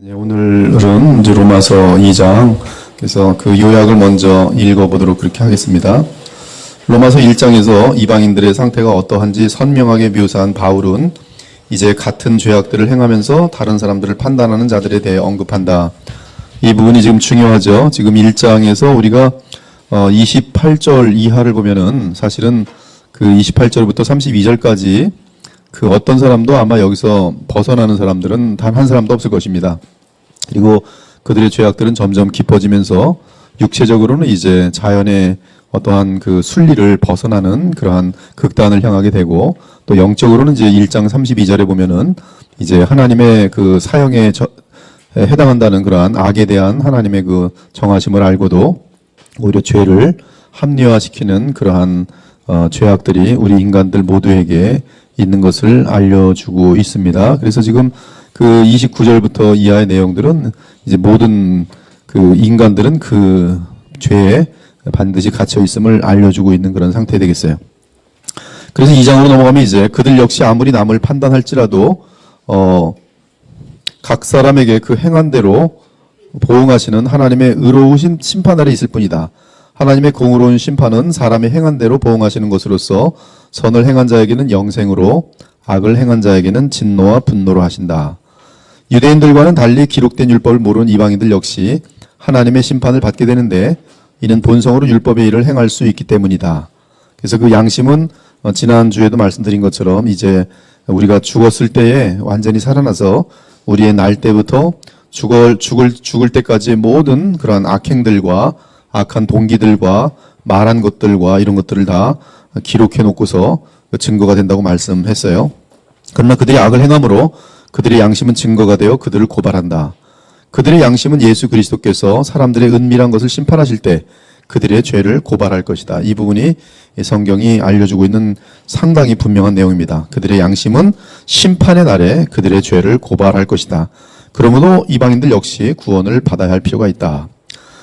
오늘은 이제 로마서 2장, 그래서 그 요약을 먼저 읽어보도록 그렇게 하겠습니다. 로마서 1장에서 이방인들의 상태가 어떠한지 선명하게 묘사한 바울은 이제 같은 죄악들을 행하면서 다른 사람들을 판단하는 자들에 대해 언급한다. 이 부분이 지금 중요하죠. 지금 1장에서 우리가 28절 이하를 보면은 사실은 그 28절부터 32절까지 그 어떤 사람도 아마 여기서 벗어나는 사람들은 단 한 사람도 없을 것입니다. 그리고 그들의 죄악들은 점점 깊어지면서 육체적으로는 이제 자연의 어떠한 그 순리를 벗어나는 그러한 극단을 향하게 되고, 또 영적으로는 이제 1장 32절에 보면은 이제 하나님의 그 사형에 해당한다는 그러한 악에 대한 하나님의 그 정하심을 알고도 오히려 죄를 합리화시키는 그러한 죄악들이 우리 인간들 모두에게 있는 것을 알려주고 있습니다. 그래서 지금 그 29절부터 이하의 내용들은 이제 모든 그 인간들은 그 죄에 반드시 갇혀 있음을 알려주고 있는 그런 상태 되겠어요. 그래서 2장으로 넘어가면 이제 그들 역시 아무리 남을 판단할지라도 각 사람에게 그 행한 대로 보응하시는 하나님의 의로우신 심판 아래 있을 뿐이다. 하나님의 공의로운 심판은 사람의 행한 대로 보응하시는 것으로서 선을 행한 자에게는 영생으로, 악을 행한 자에게는 진노와 분노로 하신다. 유대인들과는 달리 기록된 율법을 모르는 이방인들 역시 하나님의 심판을 받게 되는데, 이는 본성으로 율법의 일을 행할 수 있기 때문이다. 그래서 그 양심은 지난주에도 말씀드린 것처럼 이제 우리가 죽었을 때에 완전히 살아나서 우리의 날 때부터 죽을 때까지의 모든 그런 악행들과 악한 동기들과 말한 것들과 이런 것들을 다 기록해 놓고서 증거가 된다고 말씀했어요. 그러나 그들이 악을 행함으로 그들의 양심은 증거가 되어 그들을 고발한다. 그들의 양심은 예수 그리스도께서 사람들의 은밀한 것을 심판하실 때 그들의 죄를 고발할 것이다. 이 부분이 성경이 알려주고 있는 상당히 분명한 내용입니다. 그들의 양심은 심판의 날에 그들의 죄를 고발할 것이다. 그러므로 이방인들 역시 구원을 받아야 할 필요가 있다.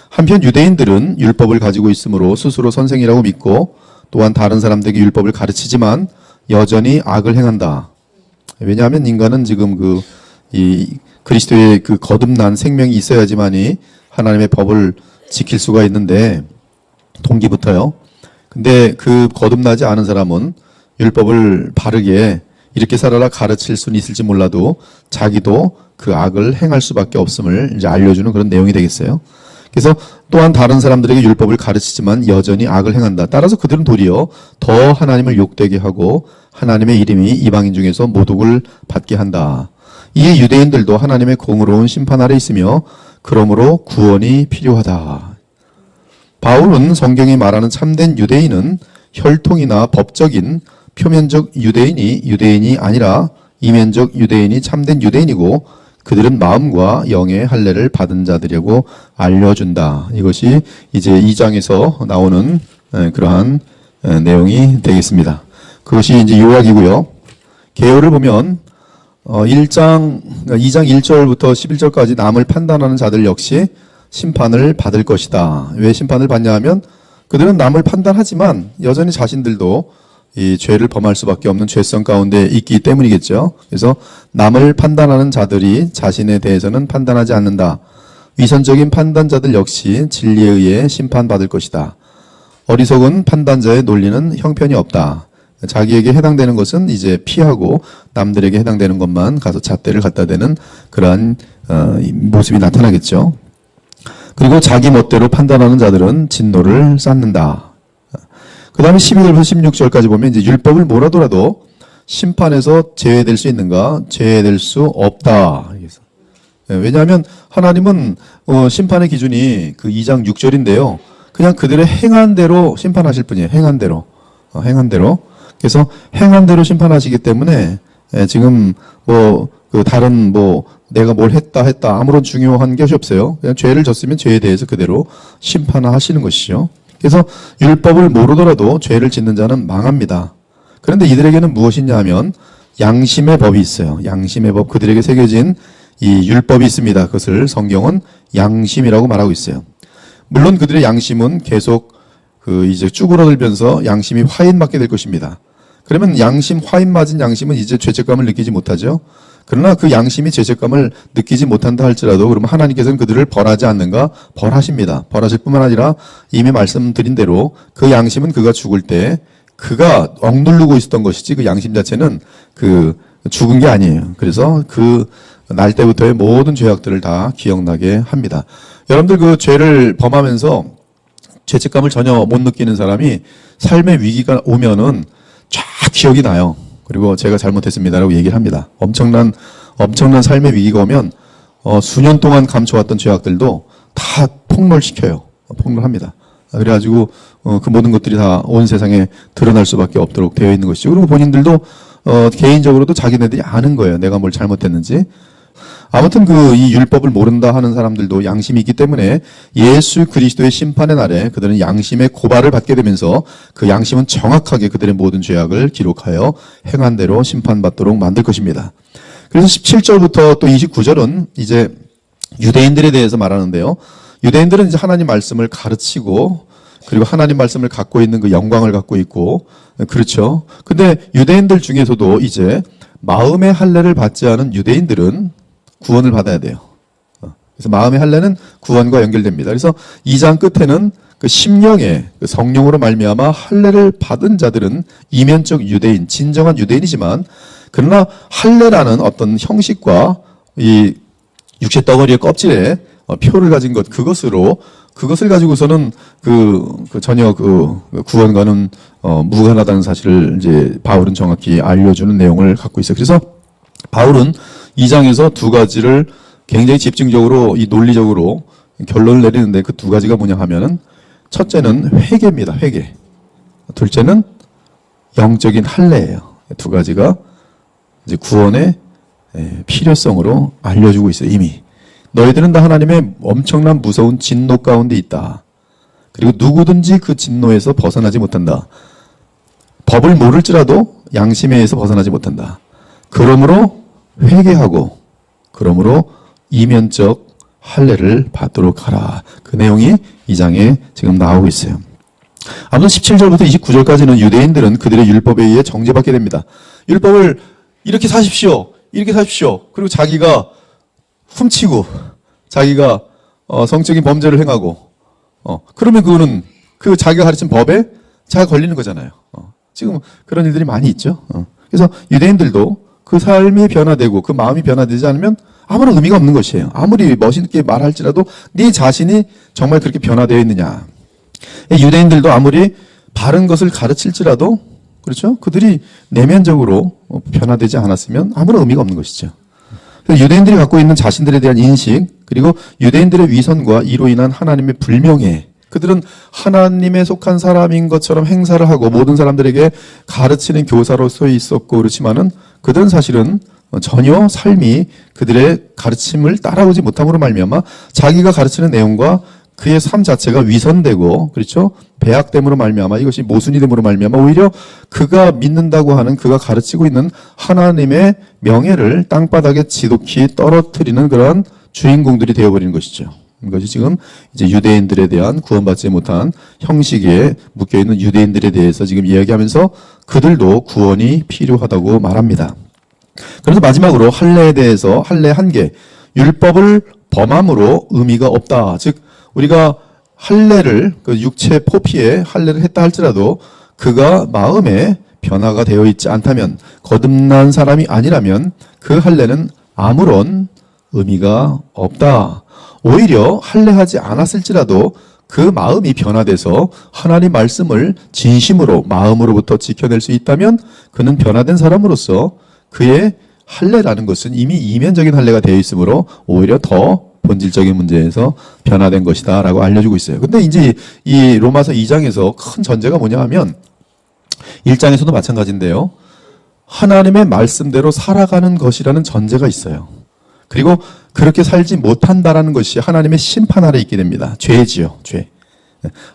한편 유대인들은 율법을 가지고 있으므로 스스로 선생이라고 믿고 또한 다른 사람들에게 율법을 가르치지만 여전히 악을 행한다. 왜냐하면 인간은 지금 이 그리스도의 그 거듭난 생명이 있어야지만이 하나님의 법을 지킬 수가 있는데, 동기부터요. 근데 그 거듭나지 않은 사람은 율법을 바르게 이렇게 살아라 가르칠 수는 있을지 몰라도 자기도 그 악을 행할 수밖에 없음을 이제 알려주는 그런 내용이 되겠어요. 그래서 또한 다른 사람들에게 율법을 가르치지만 여전히 악을 행한다. 따라서 그들은 도리어 더 하나님을 욕되게 하고 하나님의 이름이 이방인 중에서 모독을 받게 한다. 이에 유대인들도 하나님의 공의로운 심판 아래 있으며 그러므로 구원이 필요하다. 바울은 성경이 말하는 참된 유대인은 혈통이나 법적인 표면적 유대인이 아니라 이면적 유대인이 참된 유대인이고 그들은 마음과 영의 할례를 받은 자들이라고 알려준다. 이것이 이제 2장에서 나오는 그러한 내용이 되겠습니다. 그것이 이제 요약이고요. 개요를 보면 2장 1절부터 11절까지 남을 판단하는 자들 역시 심판을 받을 것이다. 왜 심판을 받냐 하면 그들은 남을 판단하지만 여전히 자신들도 이 죄를 범할 수밖에 없는 죄성 가운데 있기 때문이겠죠. 그래서 남을 판단하는 자들이 자신에 대해서는 판단하지 않는다. 위선적인 판단자들 역시 진리에 의해 심판받을 것이다. 어리석은 판단자의 논리는 형편이 없다. 자기에게 해당되는 것은 이제 피하고 남들에게 해당되는 것만 가서 잣대를 갖다 대는 그러한 모습이 나타나겠죠. 그리고 자기 멋대로 판단하는 자들은 진노를 쌓는다. 그 다음에 12절부터 16절까지 보면 이제 율법을 몰아도라도 심판에서 제외될 수 있는가? 제외될 수 없다. 왜냐하면 하나님은 심판의 기준이 그 2장 6절인데요. 그냥 그들의 행한 대로 심판하실 뿐이에요. 행한 대로. 그래서 행한 대로 심판하시기 때문에 지금 다른 내가 뭘 했다 아무런 중요한 것이 없어요. 그냥 죄를 졌으면 죄에 대해서 그대로 심판하시는 것이죠. 그래서 율법을 모르더라도 죄를 짓는 자는 망합니다. 그런데 이들에게는 무엇이냐 하면 양심의 법이 있어요. 양심의 법, 그들에게 새겨진 이 율법이 있습니다. 그것을 성경은 양심이라고 말하고 있어요. 물론 그들의 양심은 계속 이제 쭈그러들면서 양심이 화인 맞게 될 것입니다. 그러면 화인 맞은 양심은 이제 죄책감을 느끼지 못하죠. 그러나 그 양심이 죄책감을 느끼지 못한다 할지라도 그러면 하나님께서는 그들을 벌하지 않는가? 벌하십니다. 벌하실 뿐만 아니라 이미 말씀드린 대로 그 양심은 그가 죽을 때 그가 억누르고 있었던 것이지 그 양심 자체는 그 죽은 게 아니에요. 그래서 그 날 때부터의 모든 죄악들을 다 기억나게 합니다. 여러분들 그 죄를 범하면서 죄책감을 전혀 못 느끼는 사람이 삶의 위기가 오면은 쫙 기억이 나요. 그리고 제가 잘못했습니다라고 얘기를 합니다. 엄청난 삶의 위기가 오면 수년 동안 감춰왔던 죄악들도 다 폭로시켜요. 폭로합니다. 그래가지고 그 모든 것들이 다 온 세상에 드러날 수밖에 없도록 되어 있는 것이죠. 그리고 본인들도 개인적으로도 자기네들이 아는 거예요. 내가 뭘 잘못했는지. 아무튼 이 율법을 모른다 하는 사람들도 양심이 있기 때문에 예수 그리스도의 심판의 날에 그들은 양심의 고발을 받게 되면서 그 양심은 정확하게 그들의 모든 죄악을 기록하여 행한 대로 심판받도록 만들 것입니다. 그래서 17절부터 또 29절은 이제 유대인들에 대해서 말하는데요. 유대인들은 이제 하나님 말씀을 가르치고 그리고 하나님 말씀을 갖고 있는 그 영광을 갖고 있고 그렇죠. 근데 유대인들 중에서도 이제 마음의 할례를 받지 않은 유대인들은 구원을 받아야 돼요. 그래서 마음의 할례는 구원과 연결됩니다. 그래서 2장 끝에는 그 심령의 그 성령으로 말미암아 할례를 받은 자들은 이면적 유대인, 진정한 유대인이지만 그러나 할례라는 어떤 형식과 이 육체 덩어리의 껍질에 표를 가진 것 그것을 가지고서는 전혀 구원과는 무관하다는 사실을 이제 바울은 정확히 알려주는 내용을 갖고 있어요. 그래서 바울은 2장에서 두 가지를 굉장히 집중적으로 이 논리적으로 결론을 내리는데 그 두 가지가 뭐냐 하면은 첫째는 회개입니다. 회개. 둘째는 영적인 할례예요. 두 가지가 이제 구원의 필요성으로 알려주고 있어요. 이미. 너희들은 다 하나님의 엄청난 무서운 진노 가운데 있다. 그리고 누구든지 그 진노에서 벗어나지 못한다. 법을 모를지라도 양심에 의해서 벗어나지 못한다. 그러므로 회개하고 그러므로 이면적 할례를 받도록 하라. 그 내용이 이 장에 지금 나오고 있어요. 아무튼 17절부터 29절까지는 유대인들은 그들의 율법에 의해 정죄받게 됩니다. 율법을 이렇게 사십시오. 이렇게 사십시오. 그리고 자기가 훔치고 자기가 성적인 범죄를 행하고 그러면 그거는 그 자기가 가르친 법에 자기가 걸리는 거잖아요. 지금 그런 일들이 많이 있죠. 그래서 유대인들도 그 삶이 변화되고 그 마음이 변화되지 않으면 아무런 의미가 없는 것이에요. 아무리 멋있게 말할지라도 네 자신이 정말 그렇게 변화되어 있느냐. 유대인들도 아무리 바른 것을 가르칠지라도 그렇죠? 그들이 내면적으로 변화되지 않았으면 아무런 의미가 없는 것이죠. 유대인들이 갖고 있는 자신들에 대한 인식 그리고 유대인들의 위선과 이로 인한 하나님의 불명예 그들은 하나님에 속한 사람인 것처럼 행사를 하고 모든 사람들에게 가르치는 교사로 서 있었고 그렇지만은 그들은 사실은 전혀 삶이 그들의 가르침을 따라오지 못함으로 말미암아 자기가 가르치는 내용과 그의 삶 자체가 위선되고 그렇죠? 배약됨으로 말미암아 이것이 모순이 됨으로 말미암아 오히려 그가 믿는다고 하는 그가 가르치고 있는 하나님의 명예를 땅바닥에 지독히 떨어뜨리는 그런 주인공들이 되어버리는 것이죠. 이것이 지금 이제 유대인들에 대한 구원받지 못한 형식에 묶여있는 유대인들에 대해서 지금 이야기하면서 그들도 구원이 필요하다고 말합니다. 그래서 마지막으로 할례에 대해서 할례 한계, 율법을 범함으로 의미가 없다. 즉 우리가 할례를 그 육체 포피에 할례를 했다 할지라도 그가 마음에 변화가 되어 있지 않다면 거듭난 사람이 아니라면 그 할례는 아무런 의미가 없다. 오히려 할례하지 않았을지라도 그 마음이 변화돼서 하나님 말씀을 진심으로 마음으로부터 지켜낼 수 있다면 그는 변화된 사람으로서 그의 할례라는 것은 이미 이면적인 할례가 되어 있으므로 오히려 더 본질적인 문제에서 변화된 것이다 라고 알려주고 있어요. 근데 이제 이 로마서 2장에서 큰 전제가 뭐냐 하면 1장에서도 마찬가지인데요. 하나님의 말씀대로 살아가는 것이라는 전제가 있어요. 그리고 그렇게 살지 못한다라는 것이 하나님의 심판 아래 있게 됩니다. 죄지요, 죄.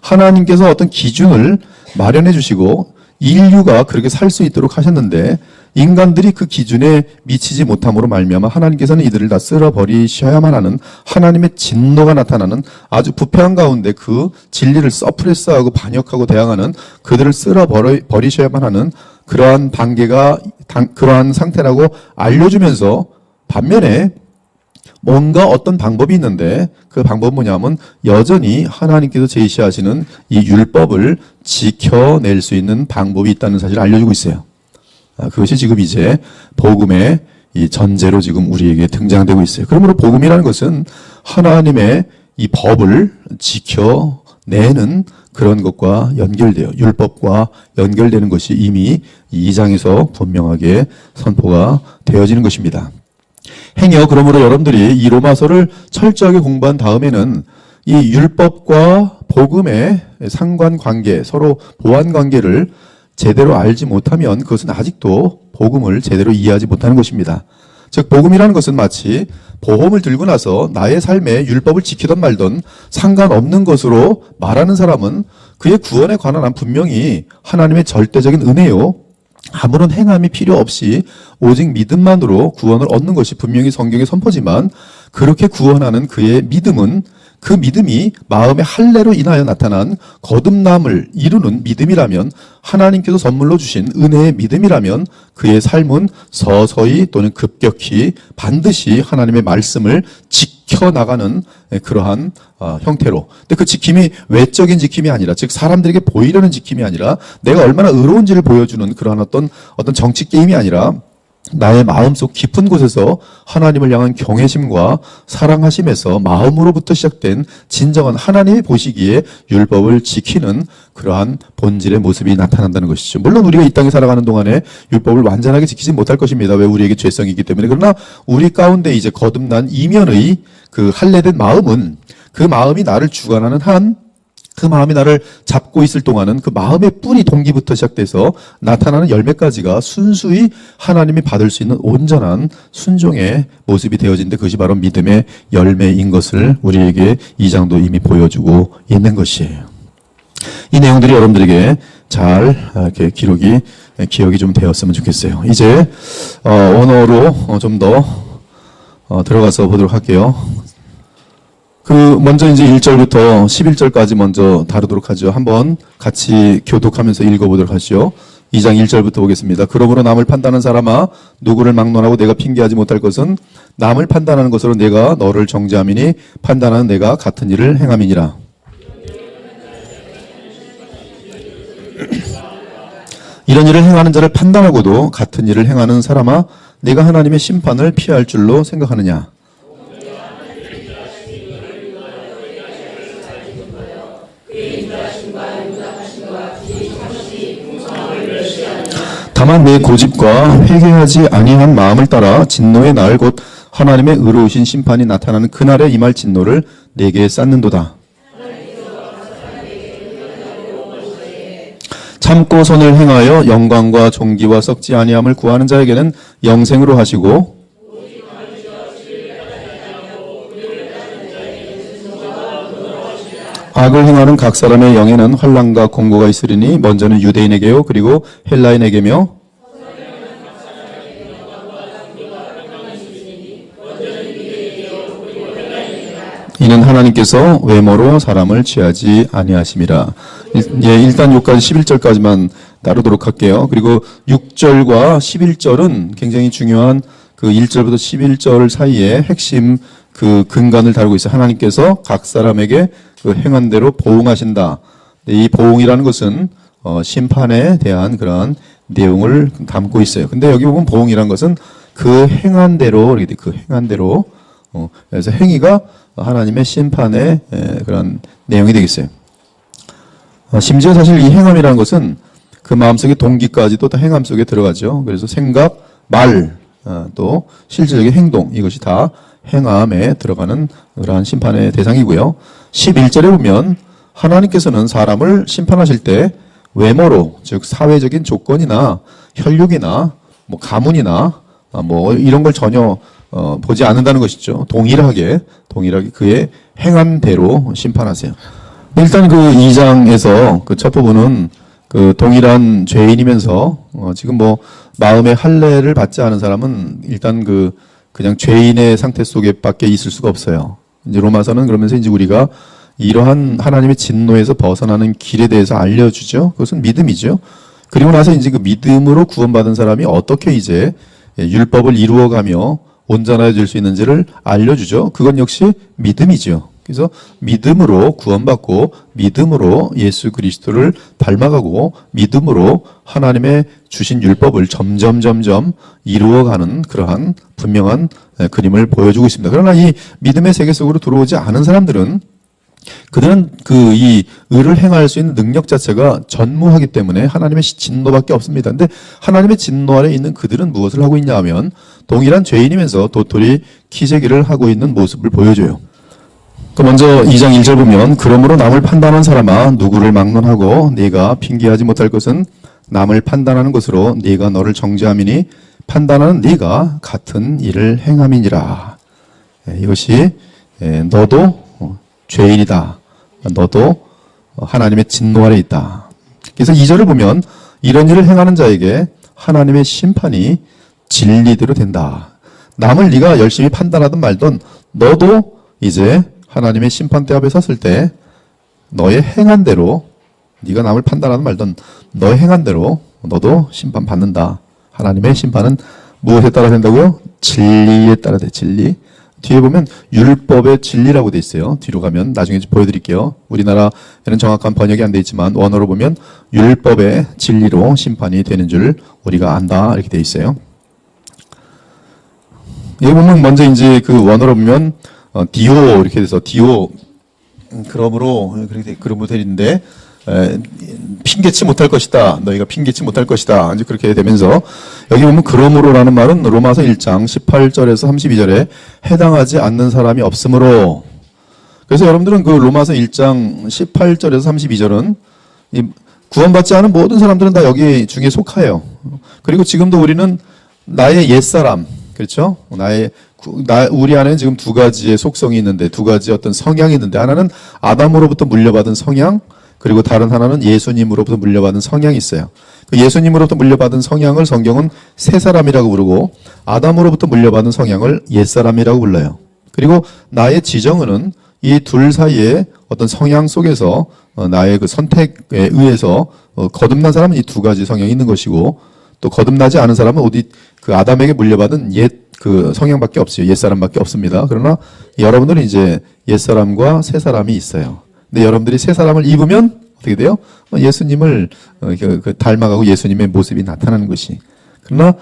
하나님께서 어떤 기준을 마련해 주시고 인류가 그렇게 살 수 있도록 하셨는데 인간들이 그 기준에 미치지 못함으로 말미암아 하나님께서는 이들을 다 쓸어버리셔야만 하는 하나님의 진노가 나타나는 아주 부패한 가운데 그 진리를 서프레스하고 반역하고 대항하는 그들을 쓸어버리셔야만 하는 그러한 단계가 그러한 상태라고 알려주면서 반면에 뭔가 어떤 방법이 있는데 그 방법은 뭐냐면 여전히 하나님께서 제시하시는 이 율법을 지켜낼 수 있는 방법이 있다는 사실을 알려주고 있어요. 그것이 지금 이제 복음의 이 전제로 지금 우리에게 등장되고 있어요. 그러므로 복음이라는 것은 하나님의 이 법을 지켜내는 그런 것과 연결돼요. 율법과 연결되는 것이 이미 이 2장에서 분명하게 선포가 되어지는 것입니다. 행여 그러므로 여러분들이 이 로마서를 철저하게 공부한 다음에는 이 율법과 복음의 상관관계, 서로 보완관계를 제대로 알지 못하면 그것은 아직도 복음을 제대로 이해하지 못하는 것입니다. 즉 복음이라는 것은 마치 보험을 들고 나서 나의 삶에 율법을 지키던 말던 상관없는 것으로 말하는 사람은 그의 구원에 관한 한 분명히 하나님의 절대적인 은혜요, 아무런 행함이 필요 없이 오직 믿음만으로 구원을 얻는 것이 분명히 성경의 선포지만, 그렇게 구원하는 그의 믿음은 그 믿음이 마음의 할례로 인하여 나타난 거듭남을 이루는 믿음이라면, 하나님께서 선물로 주신 은혜의 믿음이라면 그의 삶은 서서히 또는 급격히 반드시 하나님의 말씀을 지켜나가는 그러한 형태로. 근데 그 지킴이 외적인 지킴이 아니라, 즉 사람들에게 보이려는 지킴이 아니라, 내가 얼마나 의로운지를 보여주는 그러한 어떤 정치 게임이 아니라, 나의 마음속 깊은 곳에서 하나님을 향한 경외심과 사랑하심에서 마음으로부터 시작된 진정한 하나님이 보시기에 율법을 지키는 그러한 본질의 모습이 나타난다는 것이죠. 물론 우리가 이 땅에 살아가는 동안에 율법을 완전하게 지키지 못할 것입니다. 왜? 우리에게 죄성이 있기 때문에. 그러나 우리 가운데 이제 거듭난 이면의 그 할례된 마음은, 그 마음이 나를 주관하는 한, 그 마음이 나를 잡고 있을 동안은 그 마음의 뿌리 동기부터 시작돼서 나타나는 열매까지가 순수히 하나님이 받을 수 있는 온전한 순종의 모습이 되어진데, 그것이 바로 믿음의 열매인 것을 우리에게 이 장도 이미 보여주고 있는 것이에요. 이 내용들이 여러분들에게 잘 이렇게 기억이 좀 되었으면 좋겠어요. 이제 원어로 좀 더 들어가서 보도록 할게요. 먼저 이제 1절부터 11절까지 먼저 다루도록 하죠. 한번 같이 교독하면서 읽어보도록 하시죠. 2장 1절부터 보겠습니다. 그러므로 남을 판단하는 사람아, 누구를 막론하고 내가 핑계하지 못할 것은 남을 판단하는 것으로 내가 너를 정죄함이니 판단하는 내가 같은 일을 행함이니라. 이런 일을 행하는 자를 판단하고도 같은 일을 행하는 사람아, 내가 하나님의 심판을 피할 줄로 생각하느냐. 다만 내 고집과 회개하지 아니한 마음을 따라 진노의 날 곧 하나님의 의로우신 심판이 나타나는 그날에 임할 진노를 내게 쌓는도다. 참고 선을 행하여 영광과 존귀와 썩지 아니함을 구하는 자에게는 영생으로 하시고, 악을 행하는 각 사람의 영에는 환난과 공고가 있으리니 먼저는 유대인에게요 그리고 헬라인에게며 이는 하나님께서 외모로 사람을 취하지 아니하심이라. 일단 여기까지 11절까지만 다루도록 할게요. 그리고 6절과 11절은 굉장히 중요한 그 1절부터 11절 사이에 핵심 그 근간을 다루고 있어요. 하나님께서 각 사람에게 그 행한 대로 보응하신다. 이 보응이라는 것은 심판에 대한 그런 내용을 담고 있어요. 근데 여기 보면 보응이라는 것은 그 행한 대로, 그 행한 대로, 그래서 행위가 하나님의 심판의 그런 내용이 되겠어요. 심지어 사실 이 행함이라는 것은 그 마음속의 동기까지도 다 행함 속에 들어가죠. 그래서 생각, 말, 또 실질적인 행동, 이것이 다 행함에 들어가는 그러한 심판의 대상이고요. 11절에 보면 하나님께서는 사람을 심판하실 때 외모로, 즉 사회적인 조건이나 혈육이나 뭐 가문이나 뭐 이런 걸 전혀 보지 않는다는 것이죠. 동일하게 그의 행한 대로 심판하세요. 일단 그 2장에서 그 첫 부분은 그 동일한 죄인이면서 지금 뭐 마음의 할례를 받지 않은 사람은 일단 그냥 죄인의 상태 속에 밖에 있을 수가 없어요. 이제 로마서는 그러면서 이제 우리가 이러한 하나님의 진노에서 벗어나는 길에 대해서 알려주죠. 그것은 믿음이죠. 그리고 나서 이제 그 믿음으로 구원받은 사람이 어떻게 이제 율법을 이루어가며 온전해질 수 있는지를 알려주죠. 그건 역시 믿음이죠. 그래서 믿음으로 구원받고 믿음으로 예수 그리스도를 닮아가고 믿음으로 하나님의 주신 율법을 점점 이루어가는 그러한 분명한 그림을 보여주고 있습니다. 그러나 이 믿음의 세계 속으로 들어오지 않은 사람들은 그들은 이 의를 행할 수 있는 능력 자체가 전무하기 때문에 하나님의 진노밖에 없습니다. 근데 하나님의 진노 아래 있는 그들은 무엇을 하고 있냐 하면 동일한 죄인이면서 도토리 키재기를 하고 있는 모습을 보여줘요. 먼저 2장 1절 보면 그러므로 남을 판단한 사람아 누구를 막론하고 네가 핑계하지 못할 것은 남을 판단하는 것으로 네가 너를 정죄함이니 판단하는 네가 같은 일을 행함이니라. 이것이 너도 죄인이다. 너도 하나님의 진노 아래 있다. 그래서 2절을 보면 이런 일을 행하는 자에게 하나님의 심판이 진리대로 된다. 남을 네가 열심히 판단하든 말든 너도 이제 하나님의 심판대 앞에 섰을 때 너의 행한 대로 네가 남을 판단하든 말든 너의 행한 대로 너도 심판받는다. 하나님의 심판은 무엇에 따라 된다고요? 진리에 따라 돼. 진리. 뒤에 보면 율법의 진리라고 돼 있어요. 뒤로 가면 나중에 보여드릴게요. 우리나라에는 정확한 번역이 안 돼 있지만 원어로 보면 율법의 진리로 심판이 되는 줄 우리가 안다 이렇게 돼 있어요. 여기 보면 먼저 이제 그 원어로 보면 디오 이렇게 돼서 디오 그러므로 되는데 핑계치 못할 것이다. 너희가 핑계치 못할 것이다. 이제 그렇게 되면서 여기 보면 그러므로라는 말은 로마서 1장 18절에서 32절에 해당하지 않는 사람이 없으므로. 그래서 여러분들은 그 로마서 1장 18절에서 32절은 구원받지 않은 모든 사람들은 다 여기 중에 속하여. 그리고 지금도 우리는 나의 옛사람, 그렇죠? 우리 안에는 지금 두 가지의 속성이 있는데, 두 가지 어떤 성향이 있는데, 하나는 아담으로부터 물려받은 성향, 그리고 다른 하나는 예수님으로부터 물려받은 성향이 있어요. 그 예수님으로부터 물려받은 성향을 성경은 새 사람이라고 부르고, 아담으로부터 물려받은 성향을 옛 사람이라고 불러요. 그리고 나의 지정은 이 둘 사이에 어떤 성향 속에서 나의 그 선택에 의해서 거듭난 사람은 이 두 가지 성향이 있는 것이고, 또 거듭나지 않은 사람은 어디 그 아담에게 물려받은 그 성향밖에 없어요. 옛사람밖에 없습니다. 그러나 여러분들은 이제 옛사람과 새사람이 있어요. 근데 여러분들이 새사람을 입으면 어떻게 돼요? 예수님을 닮아가고 예수님의 모습이 나타나는 것이. 그러나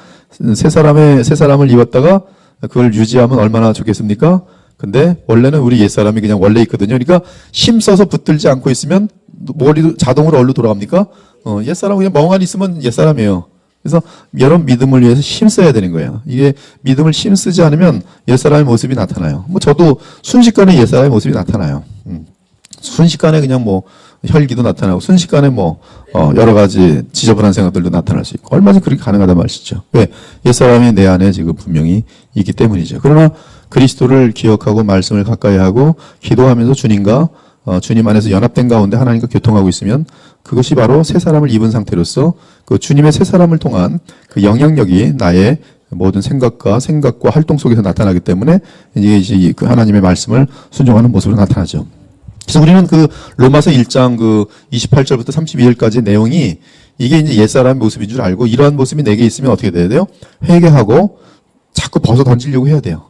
새사람을 입었다가 그걸 유지하면 얼마나 좋겠습니까? 근데 원래는 우리 옛사람이 그냥 원래 있거든요. 그러니까 힘써서 붙들지 않고 있으면 머리도 자동으로 어디로 돌아갑니까? 옛사람은 그냥 멍하니 있으면 옛사람이에요. 그래서 여러분 믿음을 위해서 힘써야 되는 거예요. 이게 믿음을 힘쓰지 않으면 옛사람의 모습이 나타나요. 저도 순식간에 옛사람의 모습이 나타나요. 순식간에 그냥 혈기도 나타나고 순식간에 여러 가지 지저분한 생각들도 나타날 수 있고 얼마나 그렇게 가능하단 말이죠. 왜? 옛사람이 내 안에 지금 분명히 있기 때문이죠. 그러나 그리스도를 기억하고 말씀을 가까이 하고 기도하면서 주님과 주님 안에서 연합된 가운데 하나님과 교통하고 있으면 그것이 바로 새 사람을 입은 상태로서 그 주님의 새 사람을 통한 그 영향력이 나의 모든 생각과 활동 속에서 나타나기 때문에 이제 그 하나님의 말씀을 순종하는 모습으로 나타나죠. 그래서 우리는 그 로마서 1장 그 28절부터 32절까지 내용이 이게 이제 옛사람의 모습인 줄 알고 이러한 모습이 내게 있으면 어떻게 돼야 돼요? 회개하고 자꾸 벗어 던지려고 해야 돼요.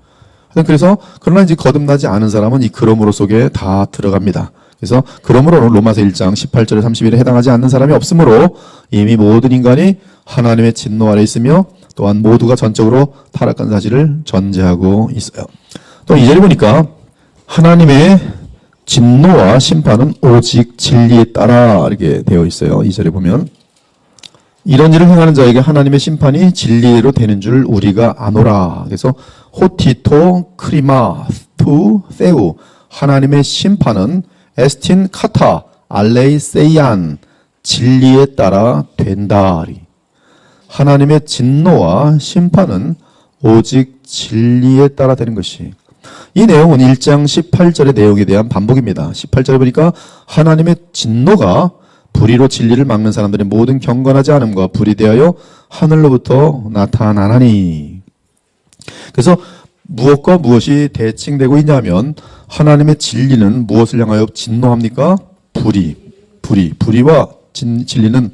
그래서 그러나 이제 거듭나지 않은 사람은 이 그러므로 속에 다 들어갑니다. 그래서 그러므로 로마서 1장 18절에 31에 해당하지 않는 사람이 없으므로 이미 모든 인간이 하나님의 진노 아래 있으며 또한 모두가 전적으로 타락한 사실을 전제하고 있어요. 또 2절에 보니까 하나님의 진노와 심판은 오직 진리에 따라 이렇게 되어 있어요. 2절에 보면 이런 일을 행하는 자에게 하나님의 심판이 진리로 되는 줄 우리가 아노라. 그래서 호티토 크리마 투 세우 하나님의 심판은 에스틴 카타 알레이세이안 진리에 따라 된다. 하나님의 진노와 심판은 오직 진리에 따라 되는 것이. 이 내용은 1장 18절의 내용에 대한 반복입니다. 18절에 보니까 하나님의 진노가 불의로 진리를 막는 사람들의 모든 경건하지 않음과 불이 대하여 하늘로부터 나타나나니. 그래서 무엇과 무엇이 대칭되고 있냐면 하나님의 진리는 무엇을 향하여 진노합니까? 불의와 진리는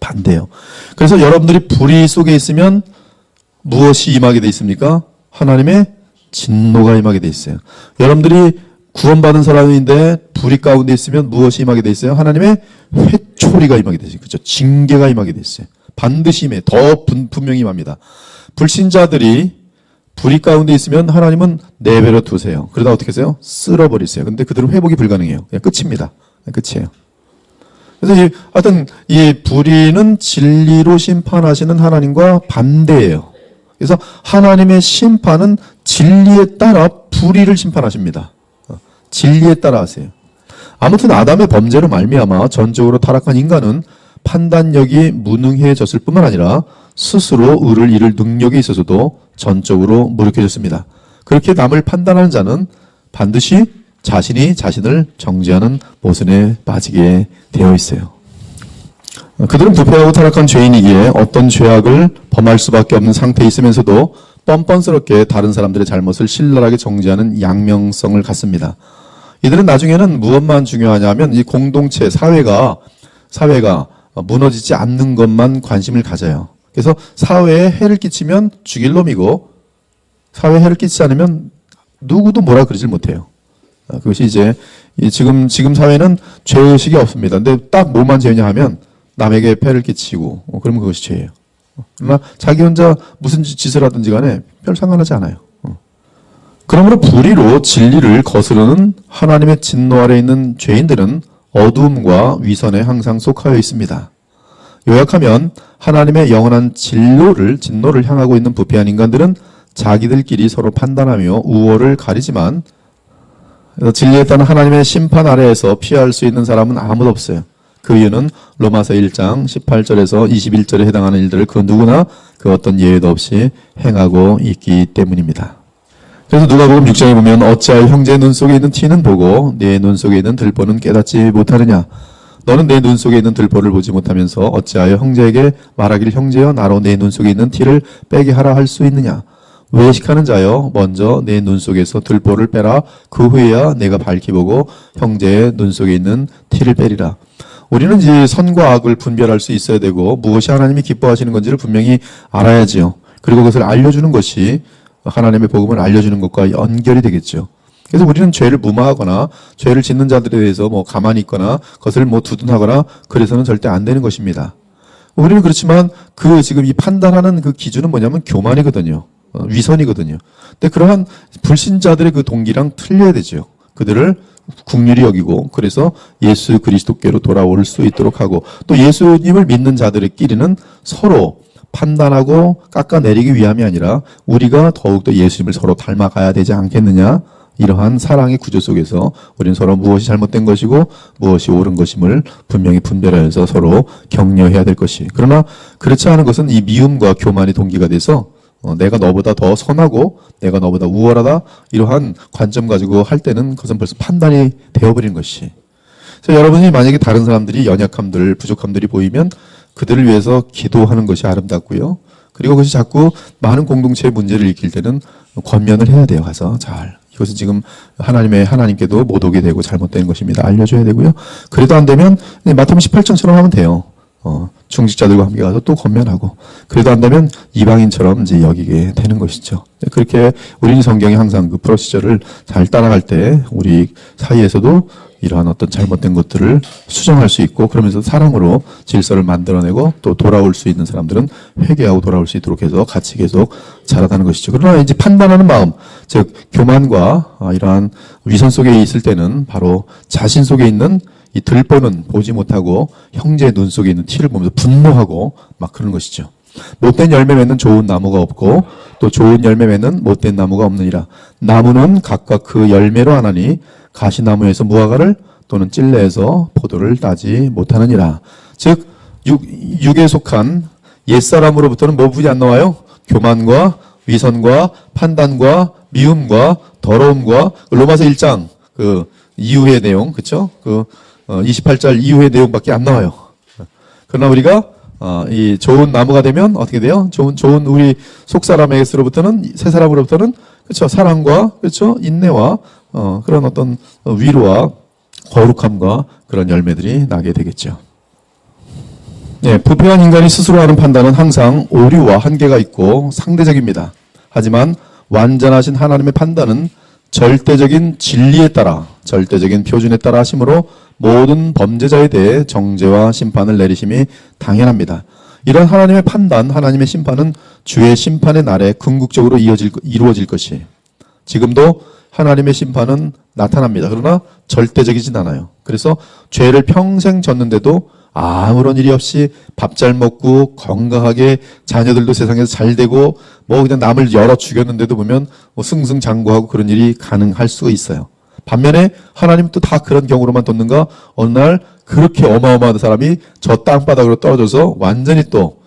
반대예요. 그래서 여러분들이 불의 속에 있으면 무엇이 임하게 돼 있습니까? 하나님의 진노가 임하게 돼 있어요. 여러분들이 구원받은 사람인데 불의 가운데 있으면 무엇이 임하게 돼 있어요? 하나님의 회초리가 임하게 돼 있어요. 그렇죠? 징계가 임하게 돼 있어요. 반드시 임해. 더 분명히 임합니다. 불신자들이 불의 가운데 있으면 하나님은 내버려 두세요. 그러다 어떻게 하세요? 쓸어버리세요. 근데 그들은 회복이 불가능해요. 그냥 끝입니다. 끝이에요. 그래서 하여튼 이 불의는 진리로 심판하시는 하나님과 반대예요. 그래서 하나님의 심판은 진리에 따라 불의를 심판하십니다. 진리에 따라 하세요. 아무튼 아담의 범죄로 말미암아 전적으로 타락한 인간은 판단력이 무능해졌을 뿐만 아니라 스스로 의를 이룰 능력이 있어서도 전적으로 무력해졌습니다. 그렇게 남을 판단하는 자는 반드시 자신이 자신을 정죄하는 모순에 빠지게 되어 있어요. 그들은 부패하고 타락한 죄인이기에 어떤 죄악을 범할 수밖에 없는 상태에 있으면서도 뻔뻔스럽게 다른 사람들의 잘못을 신랄하게 정죄하는 양명성을 갖습니다. 이들은 나중에는 무엇만 중요하냐면 이 공동체, 사회가 무너지지 않는 것만 관심을 가져요. 그래서 사회에 해를 끼치면 죽일 놈이고 사회에 해를 끼치지 않으면 누구도 뭐라 그러질 못해요. 그것이 이제 지금 사회는 죄의식이 없습니다. 근데 딱 뭐만 죄냐 하면 남에게 폐를 끼치고 그러면 그것이 죄예요. 그러나 자기 혼자 무슨 짓을 하든지 간에 별 상관하지 않아요. 그러므로 불의로 진리를 거스르는 하나님의 진노 아래 있는 죄인들은 어두움과 위선에 항상 속하여 있습니다. 요약하면 하나님의 영원한 진노를 향하고 있는 부패한 인간들은 자기들끼리 서로 판단하며 우월을 가리지만 진리에 따른 하나님의 심판 아래에서 피할 수 있는 사람은 아무도 없어요. 그 이유는 로마서 1장 18절에서 21절에 해당하는 일들을 그 누구나 그 어떤 예외도 없이 행하고 있기 때문입니다. 그래서 누가복음 6장에 보면 어찌하여 형제의 눈 속에 있는 티는 보고 내 눈 속에 있는 들보는 깨닫지 못하느냐. 너는 내 눈 속에 있는 들보를 보지 못하면서 어찌하여 형제에게 말하기를 형제여 나로 내 눈 속에 있는 티를 빼게 하라 할 수 있느냐. 외식하는 자여 먼저 내 눈 속에서 들보를 빼라. 그 후에야 내가 밝히 보고 형제의 눈 속에 있는 티를 빼리라. 우리는 이제 선과 악을 분별할 수 있어야 되고 무엇이 하나님이 기뻐하시는 건지를 분명히 알아야지요. 그리고 그것을 알려주는 것이 하나님의 복음을 알려주는 것과 연결이 되겠죠. 그래서 우리는 죄를 무마하거나 죄를 짓는 자들에 대해서 가만히 있거나 그것을 두둔하거나 그래서는 절대 안 되는 것입니다. 우리는 그렇지만 지금 이 판단하는 그 기준은 뭐냐면 교만이거든요. 위선이거든요. 근데 그러한 불신자들의 그 동기랑 틀려야 되죠. 그들을 국률이 여기고 그래서 예수 그리스도께로 돌아올 수 있도록 하고 또 예수님을 믿는 자들끼리는 서로 판단하고 깎아내리기 위함이 아니라 우리가 더욱더 예수님을 서로 닮아가야 되지 않겠느냐. 이러한 사랑의 구조 속에서 우리는 서로 무엇이 잘못된 것이고 무엇이 옳은 것임을 분명히 분별하여서 서로 격려해야 될 것이. 그러나 그렇지 않은 것은 이 미움과 교만이 동기가 돼서 내가 너보다 더 선하고 내가 너보다 우월하다 이러한 관점 가지고 할 때는 그것은 벌써 판단이 되어버린 것이. 그래서 여러분이 만약에 다른 사람들이 연약함들, 부족함들이 보이면 그들을 위해서 기도하는 것이 아름답고요. 그리고 그것이 자꾸 많은 공동체의 문제를 일으킬 때는 권면을 해야 돼요. 가서 잘. 이것은 지금 하나님께도 못 오게 되고 잘못된 것입니다. 알려줘야 되고요. 그래도 안 되면 마태복음 18장처럼 하면 돼요. 중직자들과 함께 가서 또 권면하고 그래도 안 되면 이방인처럼 이제 여기게 되는 것이죠. 그렇게 우리는 성경이 항상 그 프로시저를 잘 따라갈 때 우리 사이에서도 이러한 어떤 잘못된 것들을 수정할 수 있고 그러면서 사랑으로 질서를 만들어내고 또 돌아올 수 있는 사람들은 회개하고 돌아올 수 있도록 해서 같이 계속 자라가는 것이죠. 그러나 이제 판단하는 마음, 즉 교만과 이러한 위선 속에 있을 때는 바로 자신 속에 있는 이 들보는 보지 못하고 형제의 눈 속에 있는 티를 보면서 분노하고 막 그러는 것이죠. 못된 열매 맺는 좋은 나무가 없고 또 좋은 열매 맺는 못된 나무가 없느니라. 나무는 각각 그 열매로 하나니 가시나무에서 무화과를 또는 찔레에서 포도를 따지 못하느니라. 즉 육에 속한 옛사람으로부터는 뭐뿐이 안 나와요? 교만과 위선과 판단과 미움과 더러움과 로마서 1장 그 이후의 내용, 그렇죠? 28절 이후의 내용밖에 안 나와요. 그러나 우리가 이 좋은 나무가 되면 어떻게 돼요? 좋은 우리 속 사람에게서부터는 새 사람으로부터는 그렇죠? 사랑과 그렇죠? 인내와 그런 어떤 위로와 거룩함과 그런 열매들이 나게 되겠죠. 예, 부패한 인간이 스스로 하는 판단은 항상 오류와 한계가 있고 상대적입니다. 하지만 완전하신 하나님의 판단은 절대적인 진리에 따라, 절대적인 표준에 따라 하심으로 모든 범죄자에 대해 정죄와 심판을 내리심이 당연합니다. 이런 하나님의 판단, 하나님의 심판은 주의 심판의 날에 궁극적으로 이루어질 것이에요. 지금도 하나님의 심판은 나타납니다. 그러나 절대적이진 않아요. 그래서 죄를 평생 졌는데도 아무런 일이 없이 밥 잘 먹고 건강하게 자녀들도 세상에서 잘 되고 뭐 그냥 남을 열어 죽였는데도 보면 뭐 승승장구하고 그런 일이 가능할 수가 있어요. 반면에 하나님 또 다 그런 경우로만 뒀는가? 어느 날 그렇게 어마어마한 사람이 저 땅바닥으로 떨어져서 완전히 또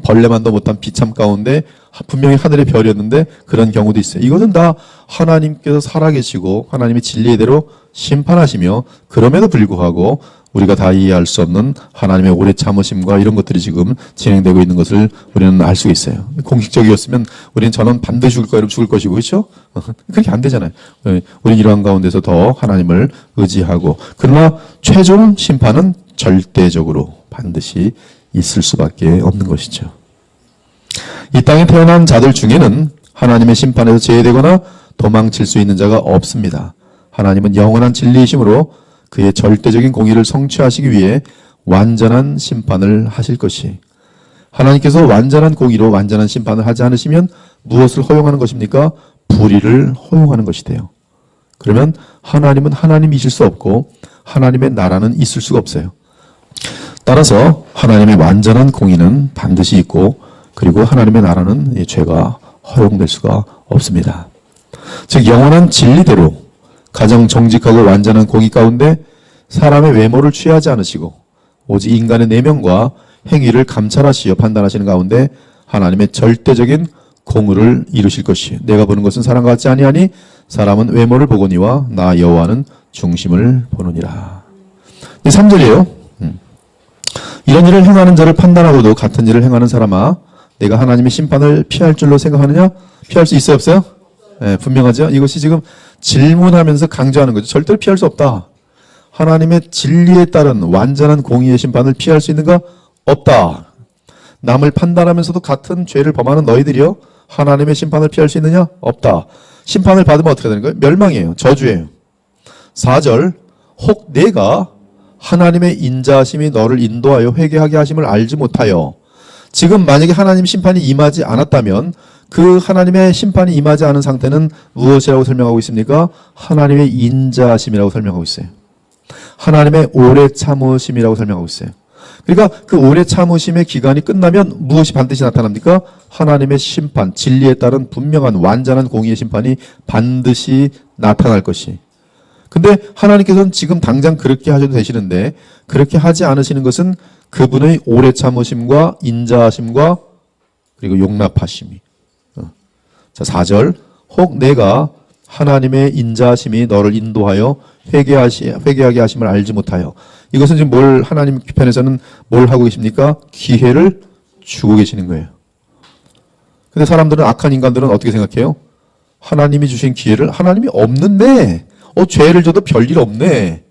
벌레만도 못한 비참 가운데 분명히 하늘의 별이었는데 그런 경우도 있어요. 이것은 다 하나님께서 살아계시고 하나님의 진리대로 심판하시며 그럼에도 불구하고 우리가 다 이해할 수 없는 하나님의 오래 참으심과 이런 것들이 지금 진행되고 있는 것을 우리는 알 수가 있어요. 공식적이었으면 우리는 저는 반드시 죽을 거야, 이러면 죽을 것이고, 그렇죠? 그렇게 안 되잖아요. 우리는 이러한 가운데서 더 하나님을 의지하고, 그러나 최종 심판은 절대적으로 반드시 있을 수밖에 없는 것이죠. 이 땅에 태어난 자들 중에는 하나님의 심판에서 제외되거나 도망칠 수 있는 자가 없습니다. 하나님은 영원한 진리이심으로 그의 절대적인 공의를 성취하시기 위해 완전한 심판을 하실 것이, 하나님께서 완전한 공의로 완전한 심판을 하지 않으시면 무엇을 허용하는 것입니까? 불의를 허용하는 것이 돼요. 그러면 하나님은 하나님이실 수 없고 하나님의 나라는 있을 수가 없어요. 따라서 하나님의 완전한 공의는 반드시 있고, 그리고 하나님의 나라는 이 죄가 허용될 수가 없습니다. 즉 영원한 진리대로 가장 정직하고 완전한 공의 가운데 사람의 외모를 취하지 않으시고 오직 인간의 내면과 행위를 감찰하시어 판단하시는 가운데 하나님의 절대적인 공의를 이루실 것이에요. 내가 보는 것은 사람과 같지 아니하니 사람은 외모를 보거니와 나 여호와는 중심을 보느니라. 3절이에요. 이런 일을 행하는 자를 판단하고도 같은 일을 행하는 사람아, 내가 하나님의 심판을 피할 줄로 생각하느냐? 피할 수 있어요, 없어요? 네, 분명하죠? 이것이 지금 질문하면서 강조하는 거죠. 절대로 피할 수 없다. 하나님의 진리에 따른 완전한 공의의 심판을 피할 수 있는가? 없다. 남을 판단하면서도 같은 죄를 범하는 너희들이요, 하나님의 심판을 피할 수 있느냐? 없다. 심판을 받으면 어떻게 되는 거예요? 멸망이에요. 저주예요. 4절, 혹 내가 하나님의 인자하심이 너를 인도하여 회개하게 하심을 알지 못하여. 지금 만약에 하나님 심판이 임하지 않았다면 그 하나님의 심판이 임하지 않은 상태는 무엇이라고 설명하고 있습니까? 하나님의 인자하심이라고 설명하고 있어요. 하나님의 오래 참으심이라고 설명하고 있어요. 그러니까 그 오래 참으심의 기간이 끝나면 무엇이 반드시 나타납니까? 하나님의 심판, 진리에 따른 분명한 완전한 공의의 심판이 반드시 나타날 것이. 근데 하나님께서는 지금 당장 그렇게 하셔도 되시는데 그렇게 하지 않으시는 것은 그분의 오래 참으심과 인자하심과 그리고 용납하심이. 자, 4절. 혹 내가 하나님의 인자하심이 너를 인도하여 회개하게 하심을 알지 못하여. 이것은 지금 하나님 편에서는 뭘 하고 계십니까? 기회를 주고 계시는 거예요. 근데 사람들은, 악한 인간들은 어떻게 생각해요? 하나님이 주신 기회를, 하나님이 없는데 죄를 져도 별일 없네.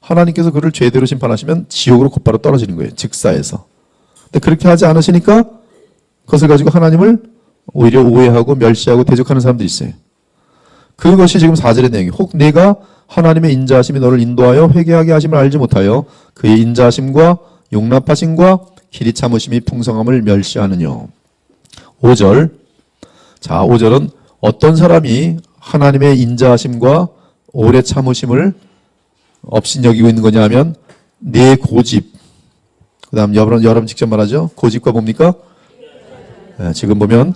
하나님께서 그를 죄대로 심판하시면 지옥으로 곧바로 떨어지는 거예요. 즉사에서. 근데 그렇게 하지 않으시니까 그것을 가지고 하나님을 오히려 오해하고 멸시하고 대적하는 사람들이 있어요. 그것이 지금 4절의 내용이에요. 혹 내가 하나님의 인자하심이 너를 인도하여 회개하게 하심을 알지 못하여 그의 인자하심과 용납하심과 길이 참으심이 풍성함을 멸시하느뇨. 5절. 자, 5절은 어떤 사람이 하나님의 인자하심과 오래 참으심을 업신여기고 있는 거냐 하면 내 고집. 그 다음 여러분 직접 말하죠. 고집과 뭡니까? 네, 지금 보면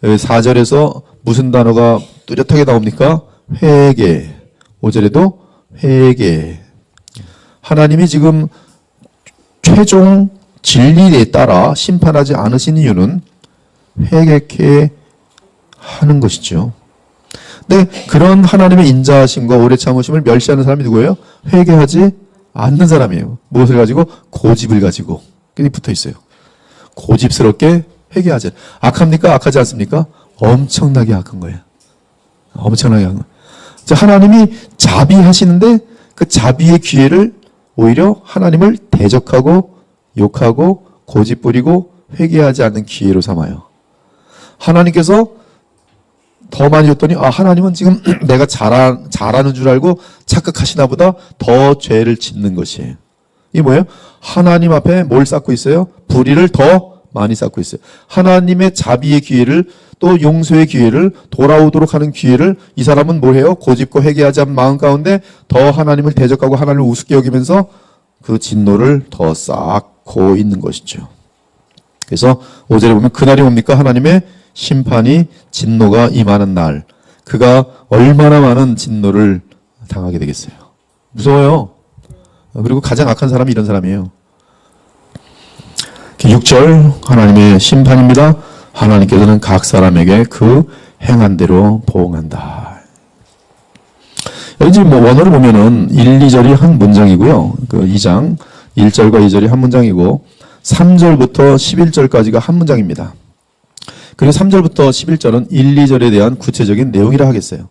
4절에서 무슨 단어가 뚜렷하게 나옵니까? 회개. 5절에도 회개. 하나님이 지금 최종 진리에 따라 심판하지 않으신 이유는 회개케 하는 것이죠. 근데 그런 하나님의 인자하심과 오래 참으심을 멸시하는 사람이 누구예요? 회개하지 않는 사람이에요. 무엇을 가지고? 고집을 가지고. 그게 붙어 있어요. 고집스럽게 회개하지. 악합니까? 악하지 않습니까? 엄청나게 악한 거예요. 엄청나게 악한 거예요. 하나님이 자비하시는데 그 자비의 기회를 오히려 하나님을 대적하고 욕하고 고집 부리고 회개하지 않는 기회로 삼아요. 하나님께서 더 많이 줬더니 하나님은 지금 내가 잘하는 줄 알고 착각하시나 보다 더 죄를 짓는 것이에요. 이게 뭐예요? 하나님 앞에 뭘 쌓고 있어요? 불의를 더 많이 쌓고 있어요. 하나님의 자비의 기회를 또 용서의 기회를 돌아오도록 하는 기회를 이 사람은 뭘 해요? 고집고 회개하지 않은 마음 가운데 더 하나님을 대적하고 하나님을 우습게 여기면서 그 진노를 더 쌓고 있는 것이죠. 그래서 5절에 보면 그날이 뭡니까? 하나님의 심판이 진노가 임하는 날. 그가 얼마나 많은 진노를 당하게 되겠어요. 무서워요. 그리고 가장 악한 사람이 이런 사람이에요. 6절 하나님의 심판입니다. 하나님께서는 각 사람에게 그 행한 대로 보응한다. 여기 지금 원어를 보면은 1, 2절이 한 문장이고요. 그 2장 1절과 2절이 한 문장이고 3절부터 11절까지가 한 문장입니다. 그리고 3절부터 11절은 1, 2절에 대한 구체적인 내용이라 하겠어요.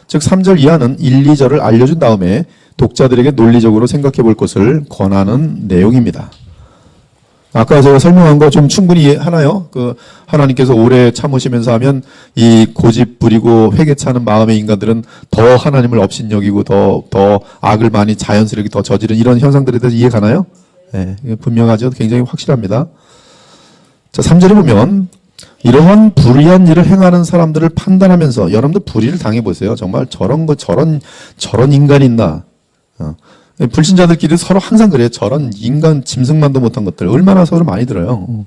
즉 3절 이하는 1, 2절을 알려준 다음에 독자들에게 논리적으로 생각해 볼 것을 권하는 내용입니다. 아까 제가 설명한 거 좀 충분히 이해하나요? 하나님께서 오래 참으시면서 하면 이 고집 부리고 회개차는 마음의 인간들은 더 하나님을 업신여기고 더 악을 많이 자연스럽게 더 저지른 이런 현상들에 대해서 이해 가나요? 네, 분명하죠. 굉장히 확실합니다. 자, 3절에 보면 이러한 불의한 일을 행하는 사람들을 판단하면서 여러분들 불의를 당해보세요. 정말 저런 인간이 있나? 불신자들끼리 서로 항상 그래요. 저런 인간 짐승만도 못한 것들 얼마나 서로 많이 들어요.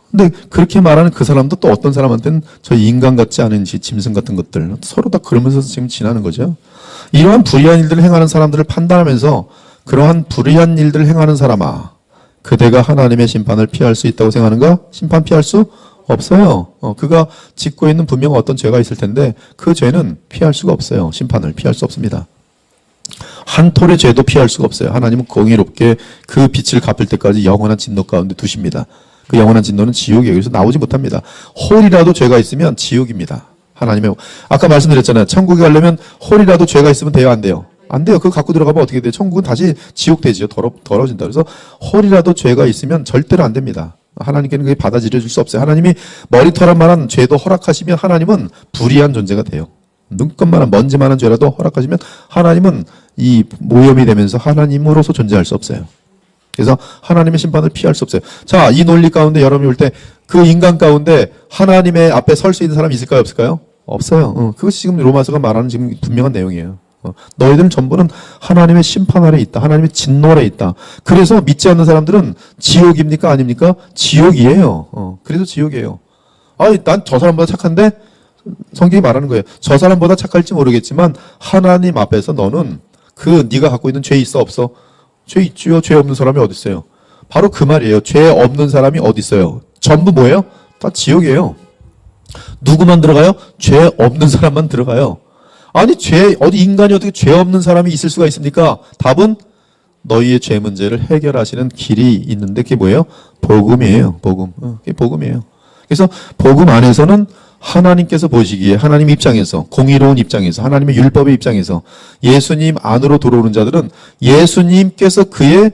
근데 그렇게 말하는 그 사람도 또 어떤 사람한테는 저 인간 같지 않은 짐승 같은 것들 서로 다 그러면서 지금 지나는 거죠. 이러한 불의한 일들을 행하는 사람들을 판단하면서 그러한 불의한 일들을 행하는 사람아 그대가 하나님의 심판을 피할 수 있다고 생각하는가? 심판 피할 수 없어요. 그가 짓고 있는 분명 어떤 죄가 있을 텐데 그 죄는 피할 수가 없어요. 심판을 피할 수 없습니다. 한 톨의 죄도 피할 수가 없어요. 하나님은 공의롭게 그 빛을 갚을 때까지 영원한 진노 가운데 두십니다. 그 영원한 진노는 지옥이에요. 그래서 나오지 못합니다. 홀이라도 죄가 있으면 지옥입니다. 하나님의 아까 말씀드렸잖아요. 천국에 가려면 홀이라도 죄가 있으면 돼요, 안 돼요? 안 돼요. 그거 갖고 들어가면 어떻게 돼요? 천국은 다시 지옥 되지요. 더러워진다. 그래서 홀이라도 죄가 있으면 절대로 안 됩니다. 하나님께는 그게 받아들여 줄 수 없어요. 하나님이 머리털한 만한 죄도 허락하시면 하나님은 불의한 존재가 돼요. 눈껍만한 먼지만한 죄라도 허락하시면 하나님은 이 모염이 되면서 하나님으로서 존재할 수 없어요. 그래서 하나님의 심판을 피할 수 없어요. 자, 이 논리 가운데 여러분이 올 때 그 인간 가운데 하나님의 앞에 설 수 있는 사람이 있을까요? 없을까요? 없어요. 그것이 지금 로마서가 말하는 지금 분명한 내용이에요. 너희들은 전부는 하나님의 심판 아래 있다. 하나님의 진노 아래 있다. 그래서 믿지 않는 사람들은 지옥입니까? 아닙니까? 지옥이에요. 그래서 지옥이에요. 난 저 사람보다 착한데? 성경이 말하는 거예요. 저 사람보다 착할지 모르겠지만 하나님 앞에서 너는 네가 갖고 있는 죄 있어 없어? 죄 있지요. 죄 없는 사람이 어디 있어요? 바로 그 말이에요. 죄 없는 사람이 어디 있어요? 전부 뭐예요? 다 지옥이에요. 누구만 들어가요? 죄 없는 사람만 들어가요. 아니 어디 인간이 어떻게 죄 없는 사람이 있을 수가 있습니까? 답은 너희의 죄 문제를 해결하시는 길이 있는데 그게 뭐예요? 복음이에요. 복음. 그게 복음이에요. 그래서 복음 안에서는 하나님께서 보시기에 하나님 입장에서 공의로운 입장에서 하나님의 율법의 입장에서 예수님 안으로 들어오는 자들은 예수님께서 그의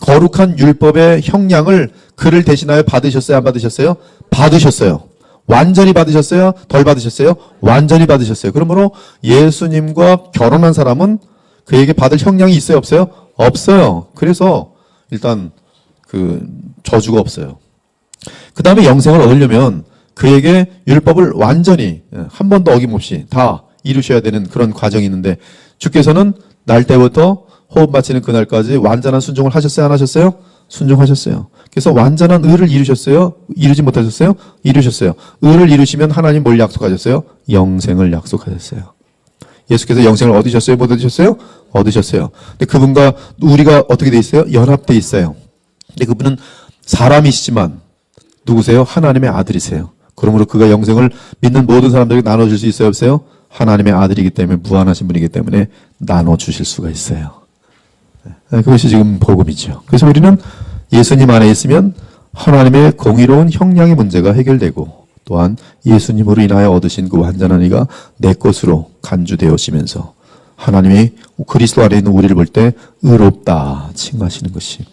거룩한 율법의 형량을 그를 대신하여 받으셨어요? 안 받으셨어요? 받으셨어요. 완전히 받으셨어요? 덜 받으셨어요? 완전히 받으셨어요. 그러므로 예수님과 결혼한 사람은 그에게 받을 형량이 있어요? 없어요? 없어요. 그래서 일단 저주가 없어요. 그 다음에 영생을 얻으려면 그에게 율법을 완전히 한 번도 어김없이 다 이루셔야 되는 그런 과정이 있는데 주께서는 날 때부터 호흡 마치는 그날까지 완전한 순종을 하셨어요? 안 하셨어요? 순종하셨어요. 그래서 완전한 의를 이루셨어요? 이루지 못하셨어요? 이루셨어요. 의를 이루시면 하나님 뭘 약속하셨어요? 영생을 약속하셨어요. 예수께서 영생을 얻으셨어요? 못 얻으셨어요? 얻으셨어요. 근데 그분과 우리가 어떻게 돼 있어요? 연합돼 있어요. 근데 그분은 사람이시지만 누구세요? 하나님의 아들이세요. 그러므로 그가 영생을 믿는 모든 사람들에게 나눠줄 수 있어요? 없어요? 하나님의 아들이기 때문에 무한하신 분이기 때문에 나눠주실 수가 있어요. 그것이 지금 복음이죠. 그래서 우리는 예수님 안에 있으면 하나님의 공의로운 형량의 문제가 해결되고 또한 예수님으로 인하여 얻으신 그 완전한 의가 내 것으로 간주되어지면서 하나님이 그리스도 안에 있는 우리를 볼 때 의롭다 칭하시는 것이.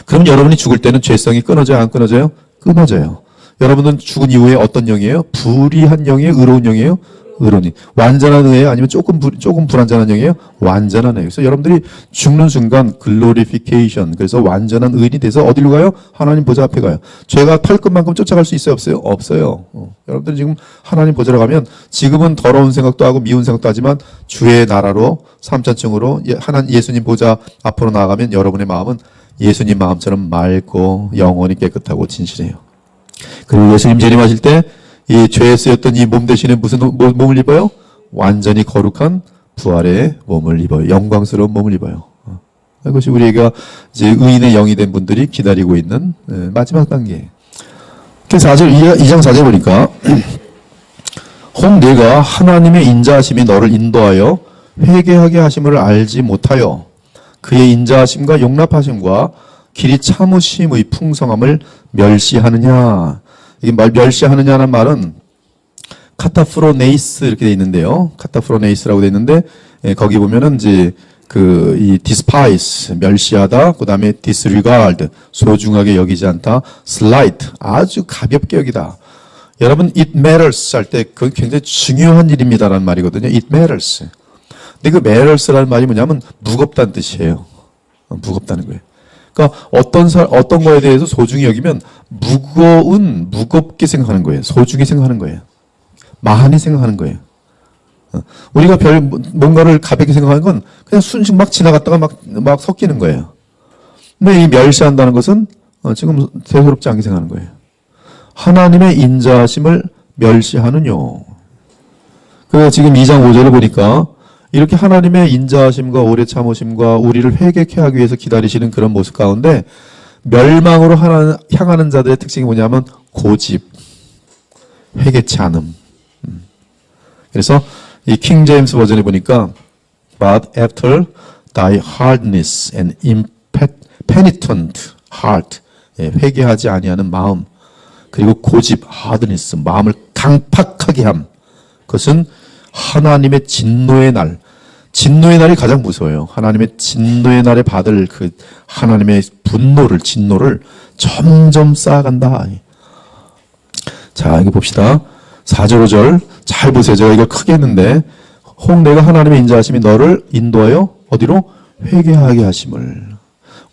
그럼 여러분이 죽을 때는 죄성이 끊어져요? 안 끊어져요? 끊어져요. 여러분은 죽은 이후에 어떤 영이에요? 불의한 영이에요? 의로운 영이에요? 의로운. 완전한 의예요? 아니면 조금 불완전한 영이에요? 완전한 의예요. 그래서 여러분들이 죽는 순간 글로리피케이션, 그래서 완전한 의인이 돼서 어디로 가요? 하나님 보좌 앞에 가요. 죄가 팔끝만큼 쫓아갈 수 있어요? 없어요? 없어요. 여러분들이 지금 하나님 보좌로 가면 지금은 더러운 생각도 하고 미운 생각도 하지만 주의 나라로 3차층으로 예수님 보좌 앞으로 나아가면 여러분의 마음은 예수님 마음처럼 맑고 영원히 깨끗하고 진실해요. 그리고 예수님 재림하실 때 이 죄에 쓰였던 이 몸 대신에 무슨 몸을 입어요? 완전히 거룩한 부활의 몸을 입어요. 영광스러운 몸을 입어요. 이것이 우리가 이제 의인의 영이 된 분들이 기다리고 있는 마지막 단계. 2장 4절 보니까 혹 내가 하나님의 인자하심이 너를 인도하여 회개하게 하심을 알지 못하여 그의 인자하심과 용납하심과 길이 참으심의 풍성함을 멸시하느냐. 이게 멸시하느냐는 말은 카타프로네이스 이렇게 돼 있는데요. 카타프로네이스라고 돼 있는데 거기 보면은 이제 이 despise 멸시하다, 그다음에 disregard 소중하게 여기지 않다, slight 아주 가볍게 여기다. 여러분 it matters 할 때 그건 굉장히 중요한 일입니다라는 말이거든요. it matters. 근데 그 matters라는 말이 뭐냐면 무겁다는 뜻이에요. 무겁다는 거예요. 그러니까 어떤 거에 대해서 소중히 여기면 무겁게 생각하는 거예요. 소중히 생각하는 거예요. 많이 생각하는 거예요. 우리가 뭔가를 가볍게 생각하는 건 그냥 순식 막 지나갔다가 막 섞이는 거예요. 근데 이 멸시한다는 것은 지금 대수롭지 않게 생각하는 거예요. 하나님의 인자하심을 멸시하느뇨. 그 지금 2장 5절을 보니까 이렇게 하나님의 인자하심과 오래 참으심과 우리를 회개케 하기 위해서 기다리시는 그런 모습 가운데 멸망으로 향하는 자들의 특징이 뭐냐면 고집, 회개치 않음. 그래서 이 킹 제임스 버전에 보니까 But after thy hardness and impenitent heart, 회개하지 아니하는 마음, 그리고 고집, hardness, 마음을 강팍하게 함, 그것은 하나님의 진노의 진노의 날이 가장 무서워요. 하나님의 진노의 날에 받을 그 하나님의 진노를 점점 쌓아간다. 자, 여기 봅시다. 4절, 5절 잘 보세요. 제가 이거 크게 했는데 혹 내가 하나님의 인자하심이 너를 인도하여 어디로? 회개하게 하심을.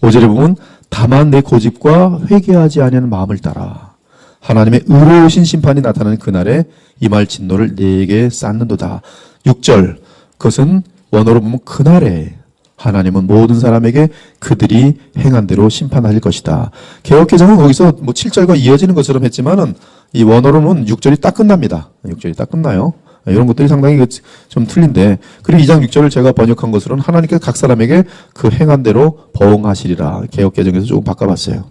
5절에 보면 다만 내 고집과 회개하지 아니하는 마음을 따라 하나님의 의로우신 심판이 나타나는 그날에 이 말 진노를 네게 쌓는도다. 6절 그것은 원어로 보면 그날에 하나님은 모든 사람에게 그들이 행한 대로 심판하실 것이다. 개역개정은 거기서 7절과 이어지는 것처럼 했지만은 이 원어로는 6절이 딱 끝납니다. 6절이 딱 끝나요. 이런 것들이 상당히 좀 틀린데, 그리고 2장 6절을 제가 번역한 것으로는 하나님께서 각 사람에게 그 행한 대로 보응하시리라. 개역개정에서 조금 바꿔봤어요.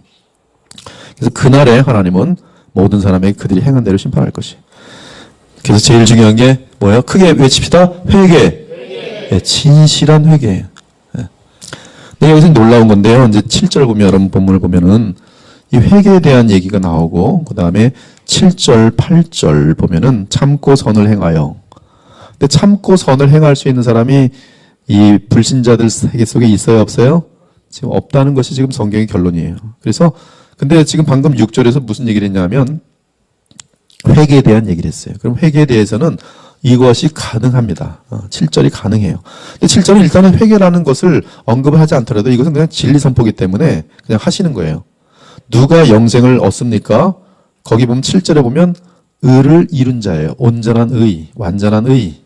그래서 그날에 하나님은 모든 사람에게 그들이 행한 대로 심판할 것이. 그래서 제일 중요한 게 뭐예요? 크게 외칩시다. 회개. 네, 진실한 회개. 네, 여기서 놀라운 건데요. 이제 7절 보면, 여러분 본문을 보면은 이 회개에 대한 얘기가 나오고, 그 다음에 7절, 8절 보면은 참고 선을 행하여. 근데 참고 선을 행할 수 있는 사람이 이 불신자들 세계 속에 있어요, 없어요? 지금 없다는 것이 지금 성경의 결론이에요. 그래서, 근데 지금 방금 6절에서 무슨 얘기를 했냐면, 회개에 대한 얘기를 했어요. 그럼 회개에 대해서는 이것이 가능합니다. 7절이 가능해요. 근데 7절은 일단은 회개라는 것을 언급을 하지 않더라도 이것은 그냥 진리 선포기 때문에 그냥 하시는 거예요. 누가 영생을 얻습니까? 거기 보면 7절에 보면 의를 이룬 자예요. 온전한 의, 완전한 의.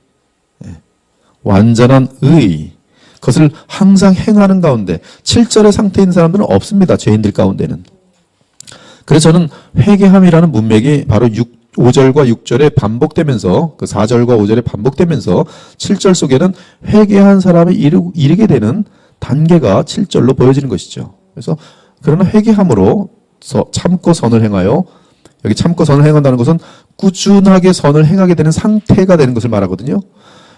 완전한 의. 그것을 항상 행하는 가운데 7절의 상태인 사람들은 없습니다. 죄인들 가운데는. 그래서 저는 회개함이라는 문맥이 바로 5절과 6절에 반복되면서, 그 4절과 5절에 반복되면서 7절 속에는 회개한 사람이 이르게 되는 단계가 7절로 보여지는 것이죠. 그래서 그러나 회개함으로 참고 선을 행하여, 여기 참고 선을 행한다는 것은 꾸준하게 선을 행하게 되는 상태가 되는 것을 말하거든요.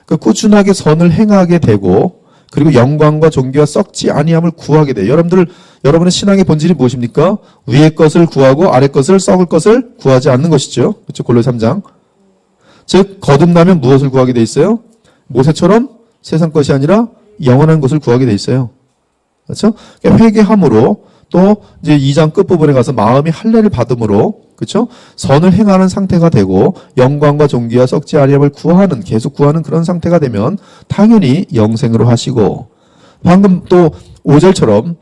그 꾸준하게 선을 행하게 되고, 그리고 영광과 존귀와 썩지 아니함을 구하게 돼요. 여러분의 신앙의 본질이 무엇입니까? 위의 것을 구하고 아래 것을, 썩을 것을 구하지 않는 것이죠. 그렇죠? 골로새 3장. 즉 거듭나면 무엇을 구하게 돼 있어요? 모세처럼 세상 것이 아니라 영원한 것을 구하게 돼 있어요. 그렇죠? 그러니까 회개함으로 또 이제 2장 끝부분에 가서 마음이 할례를 받음으로 그렇죠? 선을 행하는 상태가 되고 영광과 존귀와 썩지 아니함을 구하는 계속 구하는 그런 상태가 되면 당연히 영생으로 하시고 방금 또 5절처럼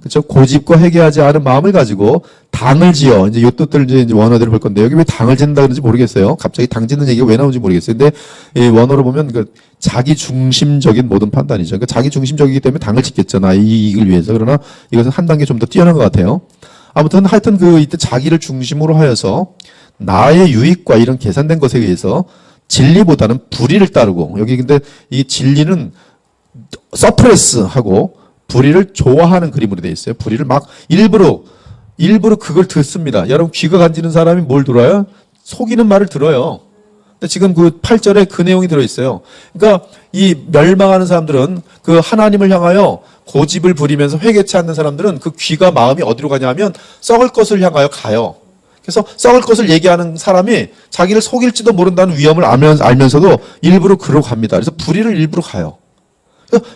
그렇죠? 고집과 회개하지 않은 마음을 가지고 당을 지어 이제 요 뜻들 이제 원어대로 볼 건데 여기 왜 당을 짓는다 그런지 모르겠어요. 갑자기 당 짓는 얘기가 왜 나오는지 모르겠어요. 근데 이 원어로 보면 그 자기 중심적인 모든 판단이죠. 그러니까 자기 중심적이기 때문에 당을 짓겠잖아. 이 이익을 위해서. 그러나 이것은 한 단계 좀 더 뛰어난 것 같아요. 아무튼 하여튼 그 이때 자기를 중심으로 하여서 나의 유익과 이런 계산된 것에 의해서 진리보다는 불의를 따르고 여기 근데 이 진리는 서프레스하고 불의를 좋아하는 그림으로 되어 있어요. 불의를 막 일부러 그걸 듣습니다. 여러분 귀가 간지는 사람이 뭘 들어요? 속이는 말을 들어요. 근데 지금 그 8절에 그 내용이 들어있어요. 그러니까 이 멸망하는 사람들은 그 하나님을 향하여 고집을 부리면서 회개치 않는 사람들은 그 귀가 마음이 어디로 가냐면 썩을 것을 향하여 가요. 그래서 썩을 것을 얘기하는 사람이 자기를 속일지도 모른다는 위험을 알면서도 일부러 그러고 갑니다. 그래서 불의를 일부러 가요.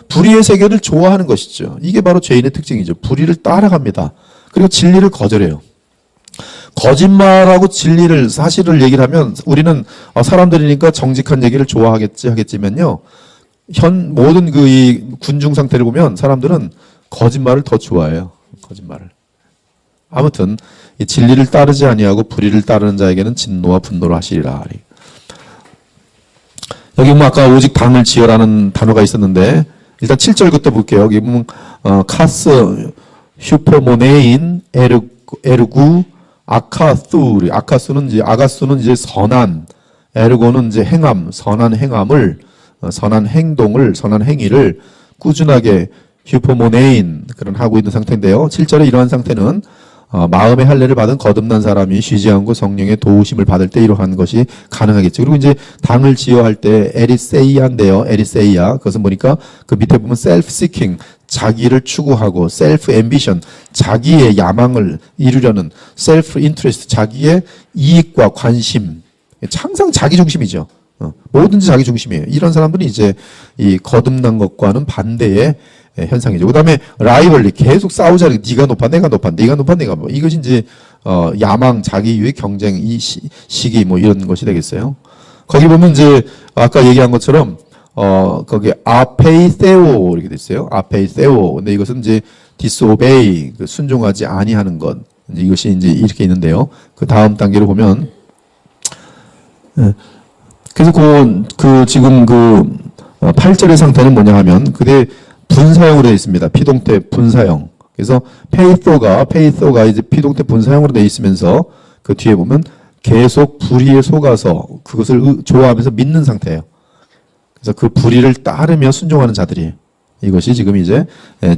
불의의 세계를 좋아하는 것이죠. 이게 바로 죄인의 특징이죠. 불의를 따라갑니다. 그리고 진리를 거절해요. 거짓말하고 진리를 사실을 얘기를 하면 우리는 사람들이니까 정직한 얘기를 좋아하겠지 하겠지만요. 모든 그 이 군중 상태를 보면 사람들은 거짓말을 더 좋아해요. 거짓말을. 아무튼 이 진리를 따르지 아니하고 불의를 따르는 자에게는 진노와 분노를 하시리라. 여기 뭐 아까 오직 당을 지어라는 단어가 있었는데 일단 7절부터 볼게요. 여기 보면 카스 슈퍼모네인 에르구 아카수는 이제 선한 에르고는 이제 행함 선한 행함을 선한 행동을 선한 행위를 꾸준하게 슈퍼모네인 그런 하고 있는 상태인데요. 7절에 이러한 상태는 마음의 할례를 받은 거듭난 사람이 쉬지 않고 성령의 도우심을 받을 때 이러한 것이 가능하겠죠. 그리고 이제 당을 지어 할 때 에리세이아인데요. 에리세이아. 그것은 보니까 그 밑에 보면 self-seeking, 자기를 추구하고 self-ambition, 자기의 야망을 이루려는 self-interest, 자기의 이익과 관심. 항상 자기 중심이죠. 뭐든지 자기 중심이에요. 이런 사람들이 이제 이 거듭난 것과는 반대의 현상이죠. 그다음에 라이벌리 계속 싸우자. 네가 높아, 내가 높아, 네가 높아, 내가 뭐 이것이 이제 야망, 자기 유익, 경쟁 이 시기 뭐 이런 것이 되겠어요. 거기 보면 이제 아까 얘기한 것처럼 거기 아페이세오 이렇게 됐어요. 아페이세오. 근데 이것은 이제 disobey 그 순종하지 아니하는 것. 이제 이것이 이제 이렇게 있는데요. 그 다음 단계로 보면 그래서 그 지금 그 8절의 상태는 뭐냐 하면 그대 분사형으로 되어 있습니다. 피동태 분사형. 그래서 페이소가 이제 피동태 분사형으로 되어 있으면서 그 뒤에 보면 계속 불의에 속아서 그것을 좋아하면서 믿는 상태예요. 그래서 그 불의를 따르며 순종하는 자들이에요. 이것이 지금 이제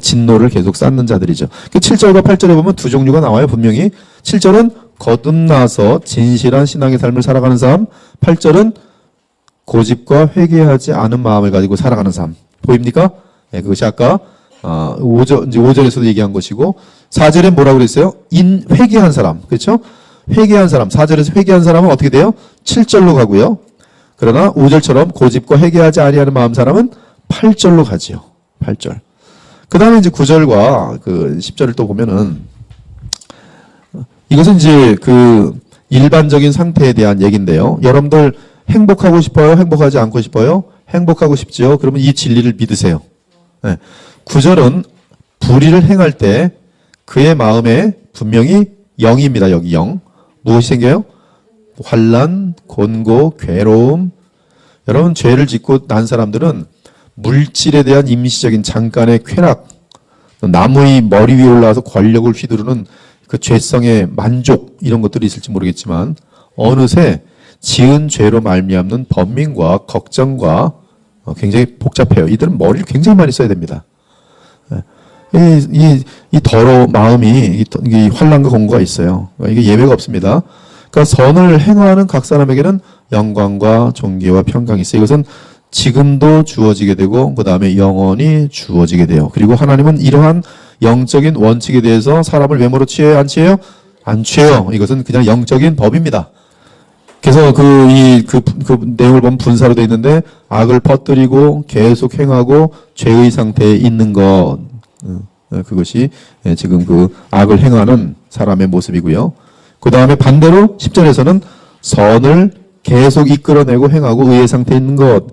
진노를 계속 쌓는 자들이죠. 7절과 8절에 보면 두 종류가 나와요. 분명히 7절은 거듭나서 진실한 신앙의 삶을 살아가는 사람, 8절은 고집과 회개하지 않은 마음을 가지고 살아가는 삶. 보입니까? 네, 그것이 아까 5절에서도 얘기한 것이고 4절에 뭐라고 그랬어요? 회개한 사람. 그렇죠? 회개한 사람. 4절에서 회개한 사람은 어떻게 돼요? 7절로 가고요. 그러나 5절처럼 고집과 회개하지 아니하는 마음 사람은 8절로 가지요. 8절. 그 다음에 이제 9절과 그 10절을 또 보면은 이것은 이제 그 일반적인 상태에 대한 얘기인데요. 여러분들 행복하고 싶어요? 행복하지 않고 싶어요? 행복하고 싶지요? 그러면 이 진리를 믿으세요. 네. 9절은 불의를 행할 때 그의 마음에 분명히 영입니다. 여기 영. 무엇이 생겨요? 환난, 곤고, 괴로움. 여러분 죄를 짓고 난 사람들은 물질에 대한 임시적인 잠깐의 쾌락, 나무의 머리 위에 올라와서 권력을 휘두르는 그 죄성의 만족 이런 것들이 있을지 모르겠지만 어느새 지은 죄로 말미암는 번민과 걱정과 굉장히 복잡해요. 이들은 머리를 굉장히 많이 써야 됩니다. 이 더러운 마음이 이 환난과 공고가 있어요. 이게 예외가 없습니다. 그러니까 선을 행하는 각 사람에게는 영광과 존귀와 평강이 있어요. 이것은 지금도 주어지게 되고 그 다음에 영원히 주어지게 돼요. 그리고 하나님은 이러한 영적인 원칙에 대해서 사람을 외모로 취해요? 안 취해요? 안 취해요. 이것은 그냥 영적인 법입니다. 그래서 그 내용을 보면 분사로 되어 있는데 악을 퍼뜨리고 계속 행하고 죄의 상태에 있는 것. 그것이 지금 그 악을 행하는 사람의 모습이고요. 그 다음에 반대로 10절에서는 선을 계속 이끌어내고 행하고 의의 상태에 있는 것.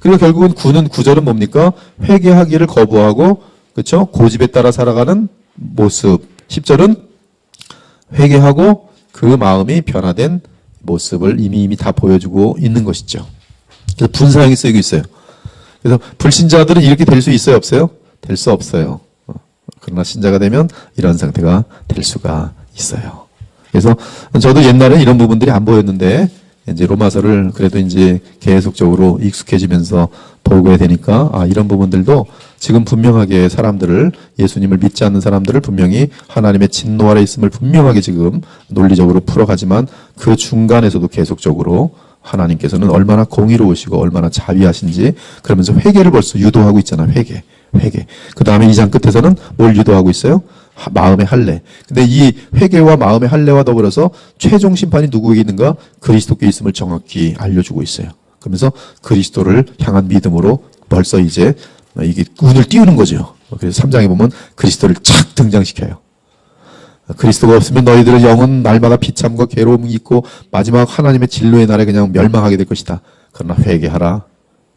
그리고 결국은 9절은 뭡니까? 회개하기를 거부하고, 그렇죠? 고집에 따라 살아가는 모습. 10절은 회개하고 그 마음이 변화된 모습을 이미 다 보여주고 있는 것이죠. 그래서 분사형이 쓰이고 있어요. 그래서 불신자들은 이렇게 될 수 있어요, 없어요? 될 수 없어요. 그러나 신자가 되면 이런 상태가 될 수가 있어요. 그래서 저도 옛날에 이런 부분들이 안 보였는데 이제 로마서를 그래도 이제 계속적으로 익숙해지면서 보게 되니까 이런 부분들도 지금 분명하게 사람들을, 예수님을 믿지 않는 사람들을 분명히 하나님의 진노 아래 있음을 분명하게 지금 논리적으로 풀어가지만 그 중간에서도 계속적으로 하나님께서는 얼마나 공의로우시고 얼마나 자비하신지 그러면서 회개를 벌써 유도하고 있잖아요. 회개. 그 다음에 2장 끝에서는 뭘 유도하고 있어요? 마음의 할례. 근데 이 회개와 마음의 할례와 더불어서 최종 심판이 누구에게 있는가? 그리스도께 있음을 정확히 알려주고 있어요. 그러면서 그리스도를 향한 믿음으로 벌써 이제 이게 운을 띄우는 거죠. 그래서 3장에 보면 그리스도를 착 등장시켜요. 그리스도가 없으면 너희들의 영은 날마다 비참과 괴로움이 있고 마지막 하나님의 진노의 날에 그냥 멸망하게 될 것이다. 그러나 회개하라.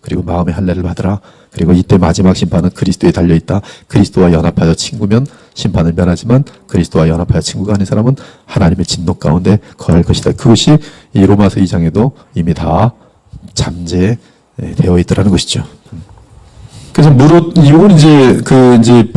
그리고 마음의 할례를 받으라. 그리고 이때 마지막 심판은 그리스도에 달려있다. 그리스도와 연합하여 친구면 심판을 면하지만 그리스도와 연합하여 친구가 아닌 사람은 하나님의 진노 가운데 거할 것이다. 그것이 이 로마서 2장에도 이미 다 잠재되어 있더라는 것이죠. 그래서 이건 이제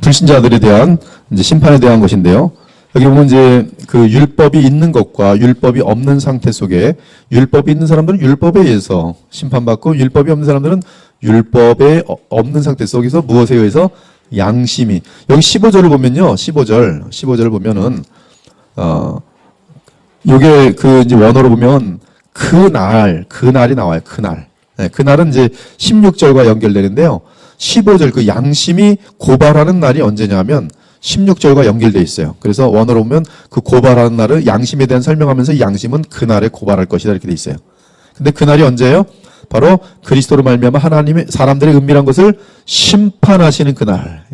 불신자들에 대한 이제 심판에 대한 것인데요. 여기 보면 이제 그 율법이 있는 것과 율법이 없는 상태 속에 율법이 있는 사람들은 율법에 의해서 심판받고 율법이 없는 사람들은 율법에 없는 상태 속에서 무엇에 의해서 양심이. 여기 15절을 보면요. 15절을 보면은 요게 그 이제 원어로 보면 그날이 나와요. 그날. 네, 그날은 이제 16절과 연결되는데요. 15절 그 양심이 고발하는 날이 언제냐면 16절과 연결되어 있어요. 그래서 원어로 보면 그 고발하는 날을 양심에 대한 설명하면서 양심은 그날에 고발할 것이다 이렇게 돼 있어요. 근데 그날이 언제예요? 바로 그리스도로 말미암아 하나님의 사람들의 은밀한 것을 심판하시는 그날.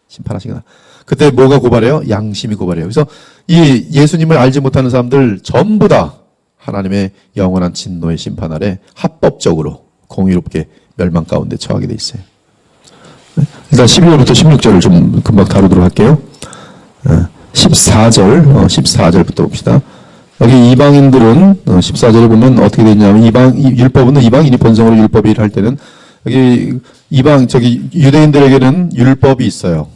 심판하시는 그날. 그때 뭐가 고발해요? 양심이 고발해요. 그래서 이 예수님을 알지 못하는 사람들 전부 다 하나님의 영원한 진노의 심판 아래 합법적으로 공의롭게 멸망 가운데 처하게 돼 있어요. 일단 12절부터 16절을 좀 금방 다루도록 할게요. 14절부터 봅시다. 여기 이방인들은 14절에 보면 어떻게 되냐면 율법은 이방인이 본성으로 율법이 일할 때는 여기 유대인들에게는 율법이 있어요.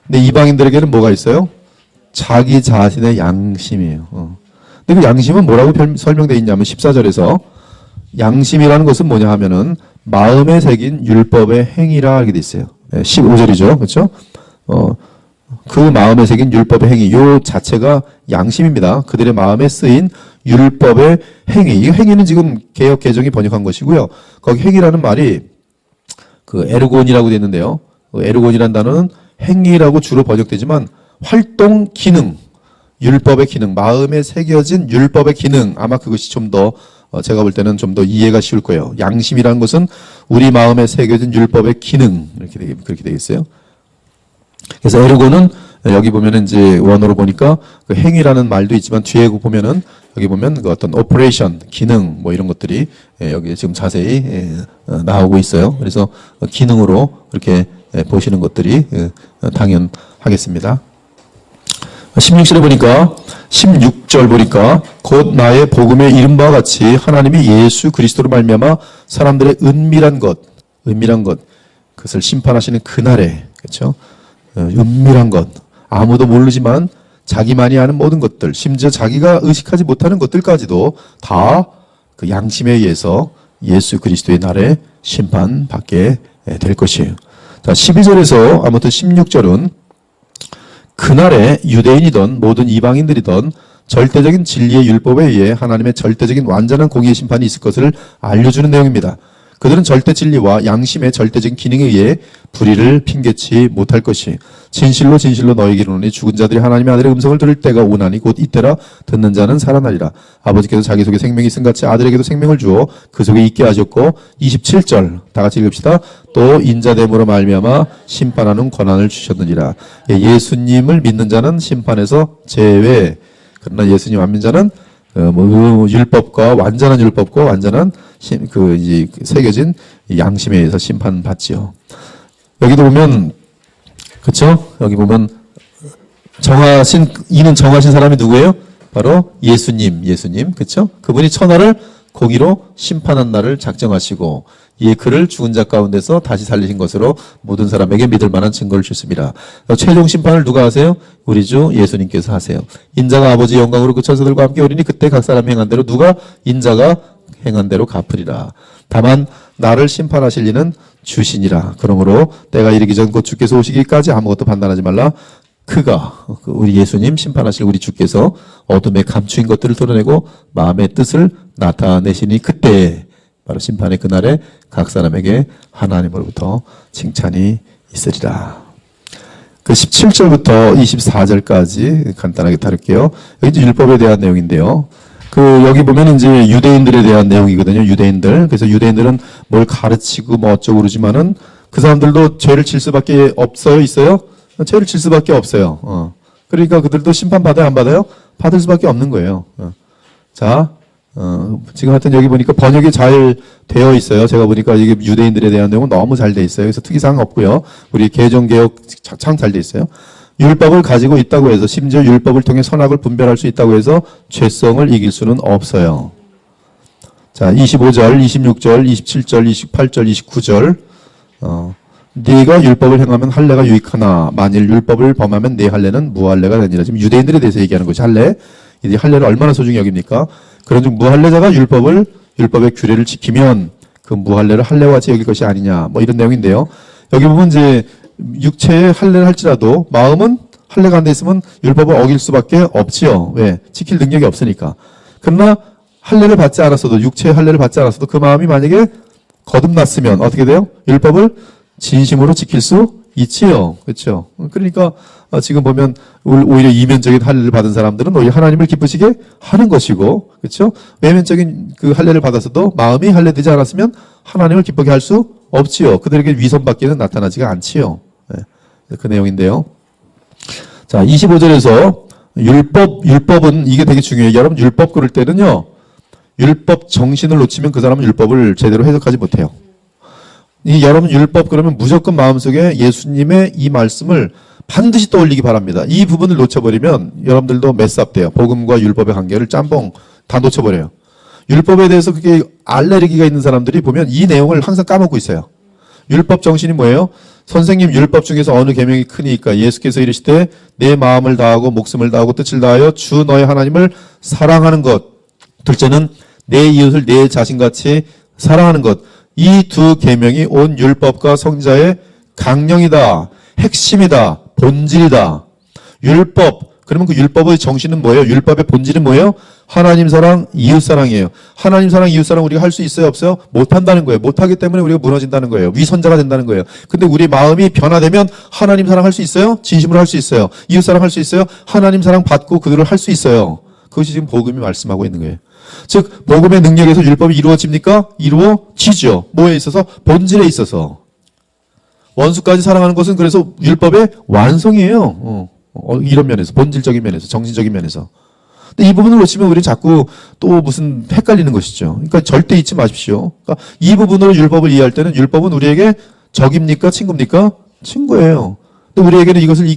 근데 이방인들에게는 뭐가 있어요? 자기 자신의 양심이에요. 근데 그 양심은 뭐라고 설명되어 있냐면 14절에서 양심이라는 것은 뭐냐 하면은 마음에 새긴 율법의 행위라 하게 돼 있어요. 15절이죠. 그렇죠? 그 마음에 새긴 율법의 행위, 요 자체가 양심입니다. 그들의 마음에 쓰인 율법의 행위. 이 행위는 지금 개역 개정이 번역한 것이고요. 거기 행위라는 말이 그 에르곤이라고 되어 있는데요. 그 에르곤이라는 단어는 행위라고 주로 번역되지만 활동 기능, 율법의 기능, 마음에 새겨진 율법의 기능, 아마 그것이 좀 더 제가 볼 때는 좀 더 이해가 쉬울 거예요. 양심이라는 것은 우리 마음에 새겨진 율법의 기능, 그렇게 되겠어요. 그래서 에르고는 여기 보면은 이제 원어로 보니까 그 행위라는 말도 있지만 뒤에 보면은 여기 보면 그 어떤 오퍼레이션, 기능 뭐 이런 것들이 여기 지금 자세히 나오고 있어요. 그래서 기능으로 이렇게 보시는 것들이 당연하겠습니다. 16절에 보니까 16절 보니까 곧 나의 복음에 이른 바와 같이 하나님이 예수 그리스도로 말미암아 사람들의 은밀한 것 그것을 심판하시는 그날에 그렇죠? 은밀한 것 아무도 모르지만 자기만이 아는 모든 것들 심지어 자기가 의식하지 못하는 것들까지도 다 그 양심에 의해서 예수 그리스도의 날에 심판받게 될 것이에요. 자, 12절에서 아무튼 16절은 그날에 유대인이든 모든 이방인들이든 절대적인 진리의 율법에 의해 하나님의 절대적인 완전한 공의의 심판이 있을 것을 알려주는 내용입니다. 그들은 절대 진리와 양심의 절대적인 기능에 의해 불의를 핑계치 못할 것이 진실로 진실로 너희에게 이르노니 죽은 자들이 하나님의 아들의 음성을 들을 때가 오나니 곧 이때라 듣는 자는 살아나리라. 아버지께서 자기 속에 생명이 있음 같이 아들에게도 생명을 주어 그 속에 있게 하셨고 27절 다 같이 읽읍시다. 또 인자됨으로 말미암아 심판하는 권한을 주셨느니라. 예수님을 믿는 자는 심판에서 제외. 그러나 예수님 안 믿는 자는 율법과 완전한 율법과 완전한 이제 새겨진 양심에 의해서 심판받지요. 여기도 보면 그렇죠? 여기 보면 이는 정하신 사람이 누구예요? 바로 예수님, 그렇죠? 그분이 천하를 공의로 심판한 날을 작정하시고 이에 그를 죽은 자 가운데서 다시 살리신 것으로 모든 사람에게 믿을 만한 증거를 주십니다. 최종 심판을 누가 하세요? 우리 주 예수님께서 하세요. 인자가 아버지 영광으로 그 천사들과 함께 오리니 그때 각 사람이 행한 대로 누가 인자가 행한 대로 갚으리라. 다만 나를 심판하실 이는 주시니라. 그러므로 때가 이르기 전 곧 주께서 오시기까지 아무것도 판단하지 말라. 그가 우리 예수님 심판하실 우리 주께서 어둠에 감추인 것들을 드러내고 마음의 뜻을 나타내시니 그때 바로 심판의 그날에 각 사람에게 하나님으로부터 칭찬이 있으리라. 그 17절부터 24절까지 간단하게 다룰게요. 여기 이제 율법에 대한 내용인데요. 여기 보면 이제 유대인들에 대한 내용이거든요. 유대인들. 그래서 유대인들은 뭘 가르치고 뭐 어쩌고 그러지만은 그 사람들도 죄를 질 수밖에 없어요? 있어요? 죄를 질 수밖에 없어요. 그러니까 그들도 심판 받아요? 안 받아요? 받을 수밖에 없는 거예요. 지금 하여튼 여기 보니까 번역이 잘 되어 있어요. 제가 보니까 이게 유대인들에 대한 내용은 너무 잘 되어 있어요. 그래서 특이사항 없고요. 우리 개정개혁 참 잘 되어 있어요. 율법을 가지고 있다고 해서 심지어 율법을 통해 선악을 분별할 수 있다고 해서 죄성을 이길 수는 없어요. 자, 25절, 26절, 27절, 28절, 29절. 네가 율법을 행하면 할례가 유익하나 만일 율법을 범하면 네 할례는 무할례가 되니라. 지금 유대인들에 대해서 얘기하는 것이 할례. 이 할례를 얼마나 소중히 여깁니까? 그런즉 무할례자가 율법의 규례를 지키면 그 무할례를 할례와 같이 여길 것이 아니냐. 뭐 이런 내용인데요. 여기 보면 이제 육체의 할례를 할지라도 마음은 할례가 안 돼 있으면 율법을 어길 수밖에 없지요. 왜? 지킬 능력이 없으니까. 그러나 할례를 받지 않았어도 육체의 할례를 받지 않았어도 그 마음이 만약에 거듭났으면 어떻게 돼요? 율법을 진심으로 지킬 수 있지요. 그렇죠? 그러니까 지금 보면 오히려 이면적인 할례를 받은 사람들은 오히려 하나님을 기쁘시게 하는 것이고, 그렇죠? 외면적인 그 할례를 받았어도 마음이 할례되지 않았으면 하나님을 기쁘게 할 수 없지요. 그들에게 위선받기는 나타나지가 않지요. 네. 그 내용인데요. 자, 25절에서 율법은 이게 되게 중요해요. 여러분 율법 그럴 때는요. 율법 정신을 놓치면 그 사람은 율법을 제대로 해석하지 못해요. 여러분 율법 그러면 무조건 마음속에 예수님의 이 말씀을 반드시 떠올리기 바랍니다. 이 부분을 놓쳐버리면 여러분들도 메스업돼요. 복음과 율법의 관계를 짬뽕 다 놓쳐버려요. 율법에 대해서 그게 알레르기가 있는 사람들이 보면 이 내용을 항상 까먹고 있어요. 율법 정신이 뭐예요? 선생님 율법 중에서 어느 계명이 크니까 예수께서 이르시되 내 마음을 다하고 목숨을 다하고 뜻을 다하여 주 너의 하나님을 사랑하는 것. 둘째는 내 이웃을 내 자신같이 사랑하는 것. 이 두 계명이 온 율법과 성자의 강령이다. 핵심이다. 본질이다. 율법. 그러면 그 율법의 정신은 뭐예요? 율법의 본질은 뭐예요? 하나님 사랑, 이웃 사랑이에요. 하나님 사랑, 이웃 사랑 우리가 할 수 있어요? 없어요? 못한다는 거예요. 못하기 때문에 우리가 무너진다는 거예요. 위선자가 된다는 거예요. 근데 우리 마음이 변화되면 하나님 사랑 할 수 있어요? 진심으로 할 수 있어요. 이웃 사랑 할 수 있어요? 하나님 사랑 받고 그들을 할 수 있어요. 그것이 지금 복음이 말씀하고 있는 거예요. 즉 복음의 능력에서 율법이 이루어집니까? 이루어지죠. 뭐에 있어서? 본질에 있어서. 원수까지 사랑하는 것은 그래서 율법의 완성이에요. 이런 면에서, 본질적인 면에서, 정신적인 면에서. 근데 이 부분을 놓치면 우리는 자꾸 또 무슨 헷갈리는 것이죠. 그러니까 절대 잊지 마십시오. 그러니까 이 부분으로 율법을 이해할 때는 율법은 우리에게 적입니까? 친구입니까? 친구예요. 근데 우리에게는 이것을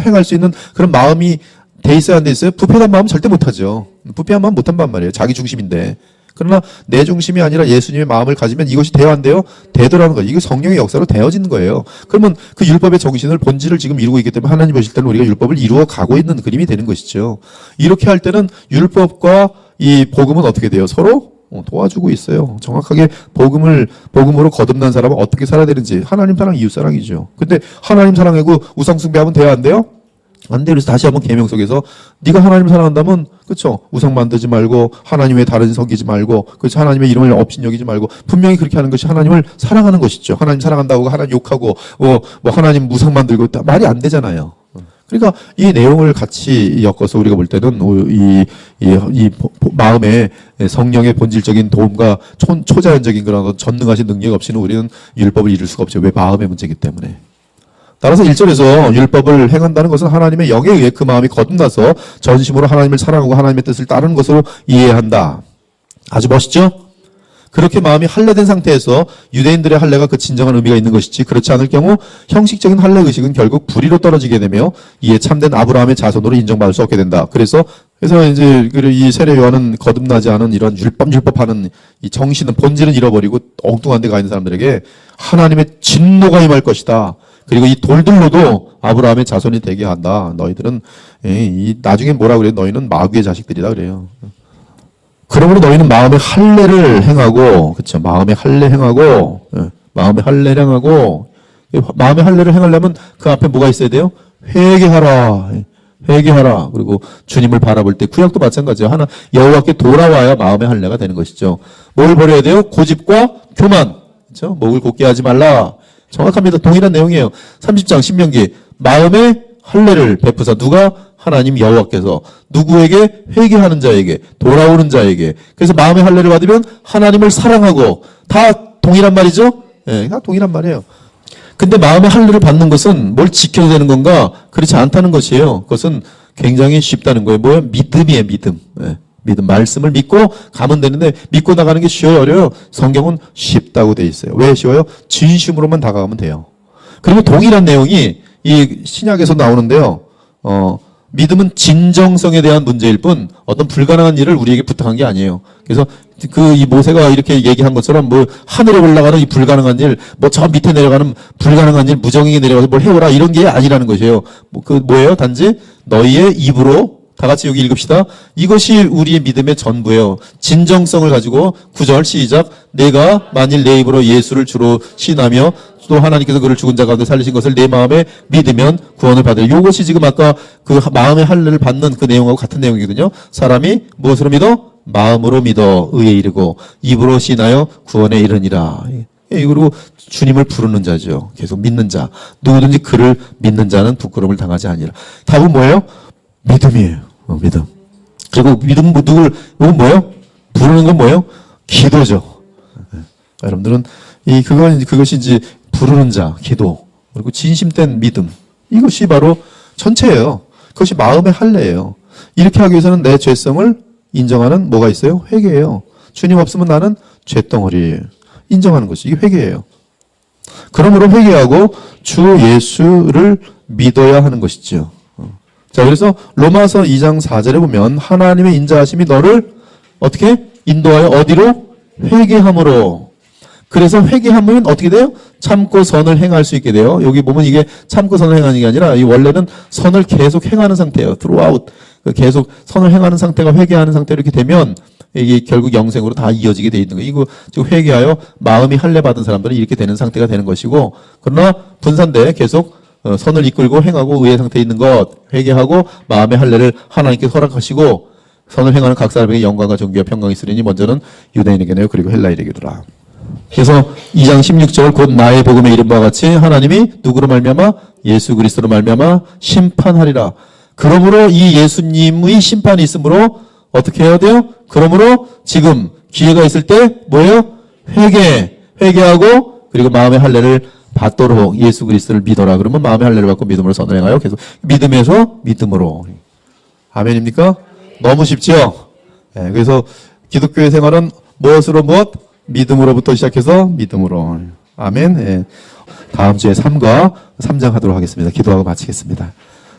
행할 수 있는 그런 마음이 돼 있어야 안 돼 있어요? 부패한 마음은 절대 못하죠. 부패한 마음 못한단 말이에요. 자기 중심인데. 그러나 내 중심이 아니라 예수님의 마음을 가지면 이것이 돼야 안 돼요? 되더라는 거예요. 이게 성령의 역사로 되어지는 거예요. 그러면 그 율법의 정신을 본질을 지금 이루고 있기 때문에 하나님 보실 때는 우리가 율법을 이루어 가고 있는 그림이 되는 것이죠. 이렇게 할 때는 율법과 이 복음은 어떻게 돼요? 서로 도와주고 있어요. 정확하게 복음으로 거듭난 사람은 어떻게 살아야 되는지 하나님 사랑, 이웃 사랑이죠. 근데 하나님 사랑하고 우상 숭배하면 돼야 안 돼요? 안 돼. 그래서 다시 한번 계명 속에서 네가 하나님을 사랑한다면 그렇죠. 우상 만들지 말고 하나님 외에 다른 섬기지 말고 그렇죠. 하나님의 이름을 업신여기지 말고 분명히 그렇게 하는 것이 하나님을 사랑하는 것이죠. 하나님 사랑한다고 하나님 욕하고 뭐 하나님 우상 만들고 말이 안 되잖아요. 그러니까 이 내용을 같이 엮어서 우리가 볼 때는 이 마음의 성령의 본질적인 도움과 초자연적인 그런 전능하신 능력 없이는 우리는 율법을 이룰 수가 없죠. 왜? 마음의 문제이기 때문에. 따라서 1절에서 율법을 행한다는 것은 하나님의 영에 의해 그 마음이 거듭나서 전심으로 하나님을 사랑하고 하나님의 뜻을 따르는 것으로 이해한다. 아주 멋있죠? 그렇게 마음이 할례된 상태에서 유대인들의 할례가 그 진정한 의미가 있는 것이지 그렇지 않을 경우 형식적인 할례 의식은 결국 불의로 떨어지게 되며 이에 참된 아브라함의 자손으로 인정받을 수 없게 된다. 그래서 이제 이 세례 요한은 거듭나지 않은 이런 율법하는 이 정신은 본질은 잃어버리고 엉뚱한 데 가 있는 사람들에게 하나님의 진노가 임할 것이다. 그리고 이 돌들로도 아브라함의 자손이 되게 한다. 너희들은 나중에 뭐라 그래요? 너희는 마귀의 자식들이다 그래요. 그러므로 너희는 마음의 할례를 행하고, 그렇죠? 마음의 할례 행하고, 마음의 할례를 행하고, 마음의 할례를 행하려면 그 앞에 뭐가 있어야 돼요? 회개하라. 회개하라. 그리고 주님을 바라볼 때 구약도 마찬가지예요. 여호와께 돌아와야 마음의 할례가 되는 것이죠. 뭘 버려야 돼요? 고집과 교만. 그렇죠? 목을 곧게 하지 말라. 정확합니다. 동일한 내용이에요. 30장 신명기 마음의 할례를 베푸사 누가? 하나님 여호와께서 누구에게? 회개하는 자에게, 돌아오는 자에게. 그래서 마음의 할례를 받으면 하나님을 사랑하고 다 동일한 말이죠? 네, 다 동일한 말이에요. 근데 마음의 할례를 받는 것은 뭘 지켜야 되는 건가? 그렇지 않다는 것이에요. 그것은 굉장히 쉽다는 거예요. 뭐예요? 믿음이에요, 믿음. 네, 믿음. 말씀을 믿고 가면 되는데 믿고 나가는 게 쉬워요, 어려워요? 성경은 쉽다고 돼 있어요. 왜 쉬워요? 진심으로만 다가가면 돼요. 그리고 동일한 내용이 이 신약에서 나오는데요. 믿음은 진정성에 대한 문제일 뿐 어떤 불가능한 일을 우리에게 부탁한 게 아니에요. 그래서 이 모세가 이렇게 얘기한 것처럼 뭐 하늘에 올라가는 이 불가능한 일, 뭐 저 밑에 내려가는 불가능한 일, 무정익에 내려가서 뭘 해오라 이런 게 아니라는 것이에요. 뭐예요? 단지 너희의 입으로 다 같이 여기 읽읍시다. 이것이 우리의 믿음의 전부예요. 진정성을 가지고 9절 시작. 내가 만일 내 입으로 예수를 주로 시인하며 또 하나님께서 그를 죽은 자 가운데 살리신 것을 내 마음에 믿으면 구원을 받으리라. 이것이 지금 아까 그 마음의 할례를 받는 그 내용하고 같은 내용이거든요. 사람이 무엇으로 믿어? 마음으로 믿어 의에 이르고 입으로 시인하여 구원에 이르니라. 그리고 주님을 부르는 자죠. 계속 믿는 자. 누구든지 그를 믿는 자는 부끄러움을 당하지 아니라. 답은 뭐예요? 믿음이에요. 믿음. 그리고 믿음 이건 뭐예요? 부르는 건 뭐예요? 기도죠. 여러분들은 그것이 이제 부르는 자, 기도, 그리고 진심된 믿음. 이것이 바로 전체예요. 그것이 마음의 할례예요. 이렇게 하기 위해서는 내 죄성을 인정하는 뭐가 있어요? 회개예요. 주님 없으면 나는 죄덩어리. 인정하는 것이 이게 회개예요. 그러므로 회개하고 주 예수를 믿어야 하는 것이죠. 자, 그래서 로마서 2장 4절에 보면 하나님의 인자하심이 너를 어떻게 인도하여 어디로? 회개함으로. 그래서 회개하면 어떻게 돼요? 참고 선을 행할 수 있게 돼요. 여기 보면 이게 참고 선을 행하는 게 아니라 이 원래는 선을 계속 행하는 상태예요. throughout. 계속 선을 행하는 상태가 회개하는 상태로 이렇게 되면 이게 결국 영생으로 다 이어지게 돼 있는 거예요. 이거 지금 회개하여 마음이 할례 받은 사람들은 이렇게 되는 상태가 되는 것이고, 그러나 분산돼 계속 선을 이끌고 행하고 의의 상태에 있는 것 회개하고 마음의 할례를 하나님께서 허락하시고 선을 행하는 각 사람에게 영광과 존귀와 평강이 있으리니 먼저는 유대인에게네요. 그리고 헬라인에게도라. 그래서 2장 16절 곧 나의 복음의 이름과 같이 하나님이 누구로 말미암아? 예수 그리스도로 말미암아 심판하리라. 그러므로 이 예수님의 심판이 있으므로 어떻게 해야 돼요? 그러므로 지금 기회가 있을 때 뭐예요? 회개하고 그리고 마음의 할례를 받도록 예수 그리스도를 믿어라. 그러면 마음의 할례를 받고 믿음으로 선을 행하여 계속 믿음에서 믿음으로. 아멘입니까? 너무 쉽죠? 네, 그래서 기독교의 생활은 무엇으로 무엇? 믿음으로부터 시작해서 믿음으로. 아멘. 네. 다음 주에 3장 하도록 하겠습니다. 기도하고 마치겠습니다.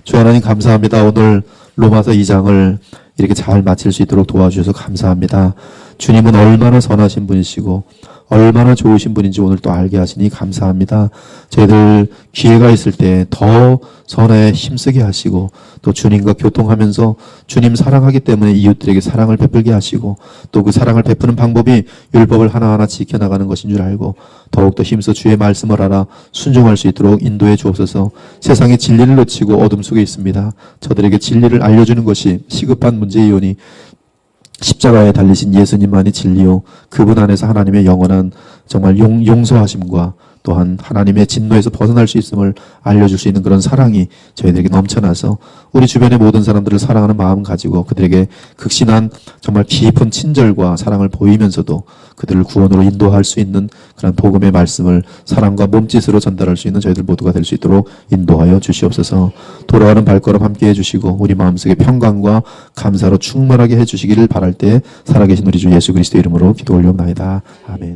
주 하나님 감사합니다. 오늘 로마서 2장을 이렇게 잘 마칠 수 있도록 도와주셔서 감사합니다. 주님은 얼마나 선하신 분이시고 얼마나 좋으신 분인지 오늘 또 알게 하시니 감사합니다. 저희들 기회가 있을 때 더 선에 힘쓰게 하시고 또 주님과 교통하면서 주님 사랑하기 때문에 이웃들에게 사랑을 베풀게 하시고 또 그 사랑을 베푸는 방법이 율법을 하나하나 지켜나가는 것인 줄 알고 더욱더 힘써 주의 말씀을 알아 순종할 수 있도록 인도해 주옵소서. 세상에 진리를 놓치고 어둠 속에 있습니다. 저들에게 진리를 알려주는 것이 시급한 문제이오니 십자가에 달리신 예수님만이 진리요 그분 안에서 하나님의 영원한 정말 용서하심과 또한 하나님의 진노에서 벗어날 수 있음을 알려줄 수 있는 그런 사랑이 저희들에게 넘쳐나서 우리 주변의 모든 사람들을 사랑하는 마음 가지고 그들에게 극심한 정말 깊은 친절과 사랑을 보이면서도 그들을 구원으로 인도할 수 있는 그런 복음의 말씀을 사랑과 몸짓으로 전달할 수 있는 저희들 모두가 될 수 있도록 인도하여 주시옵소서. 돌아가는 발걸음 함께 해주시고 우리 마음속에 평강과 감사로 충만하게 해주시기를 바랄 때 살아계신 우리 주 예수 그리스도 이름으로 기도 올려옵나이다. 아멘.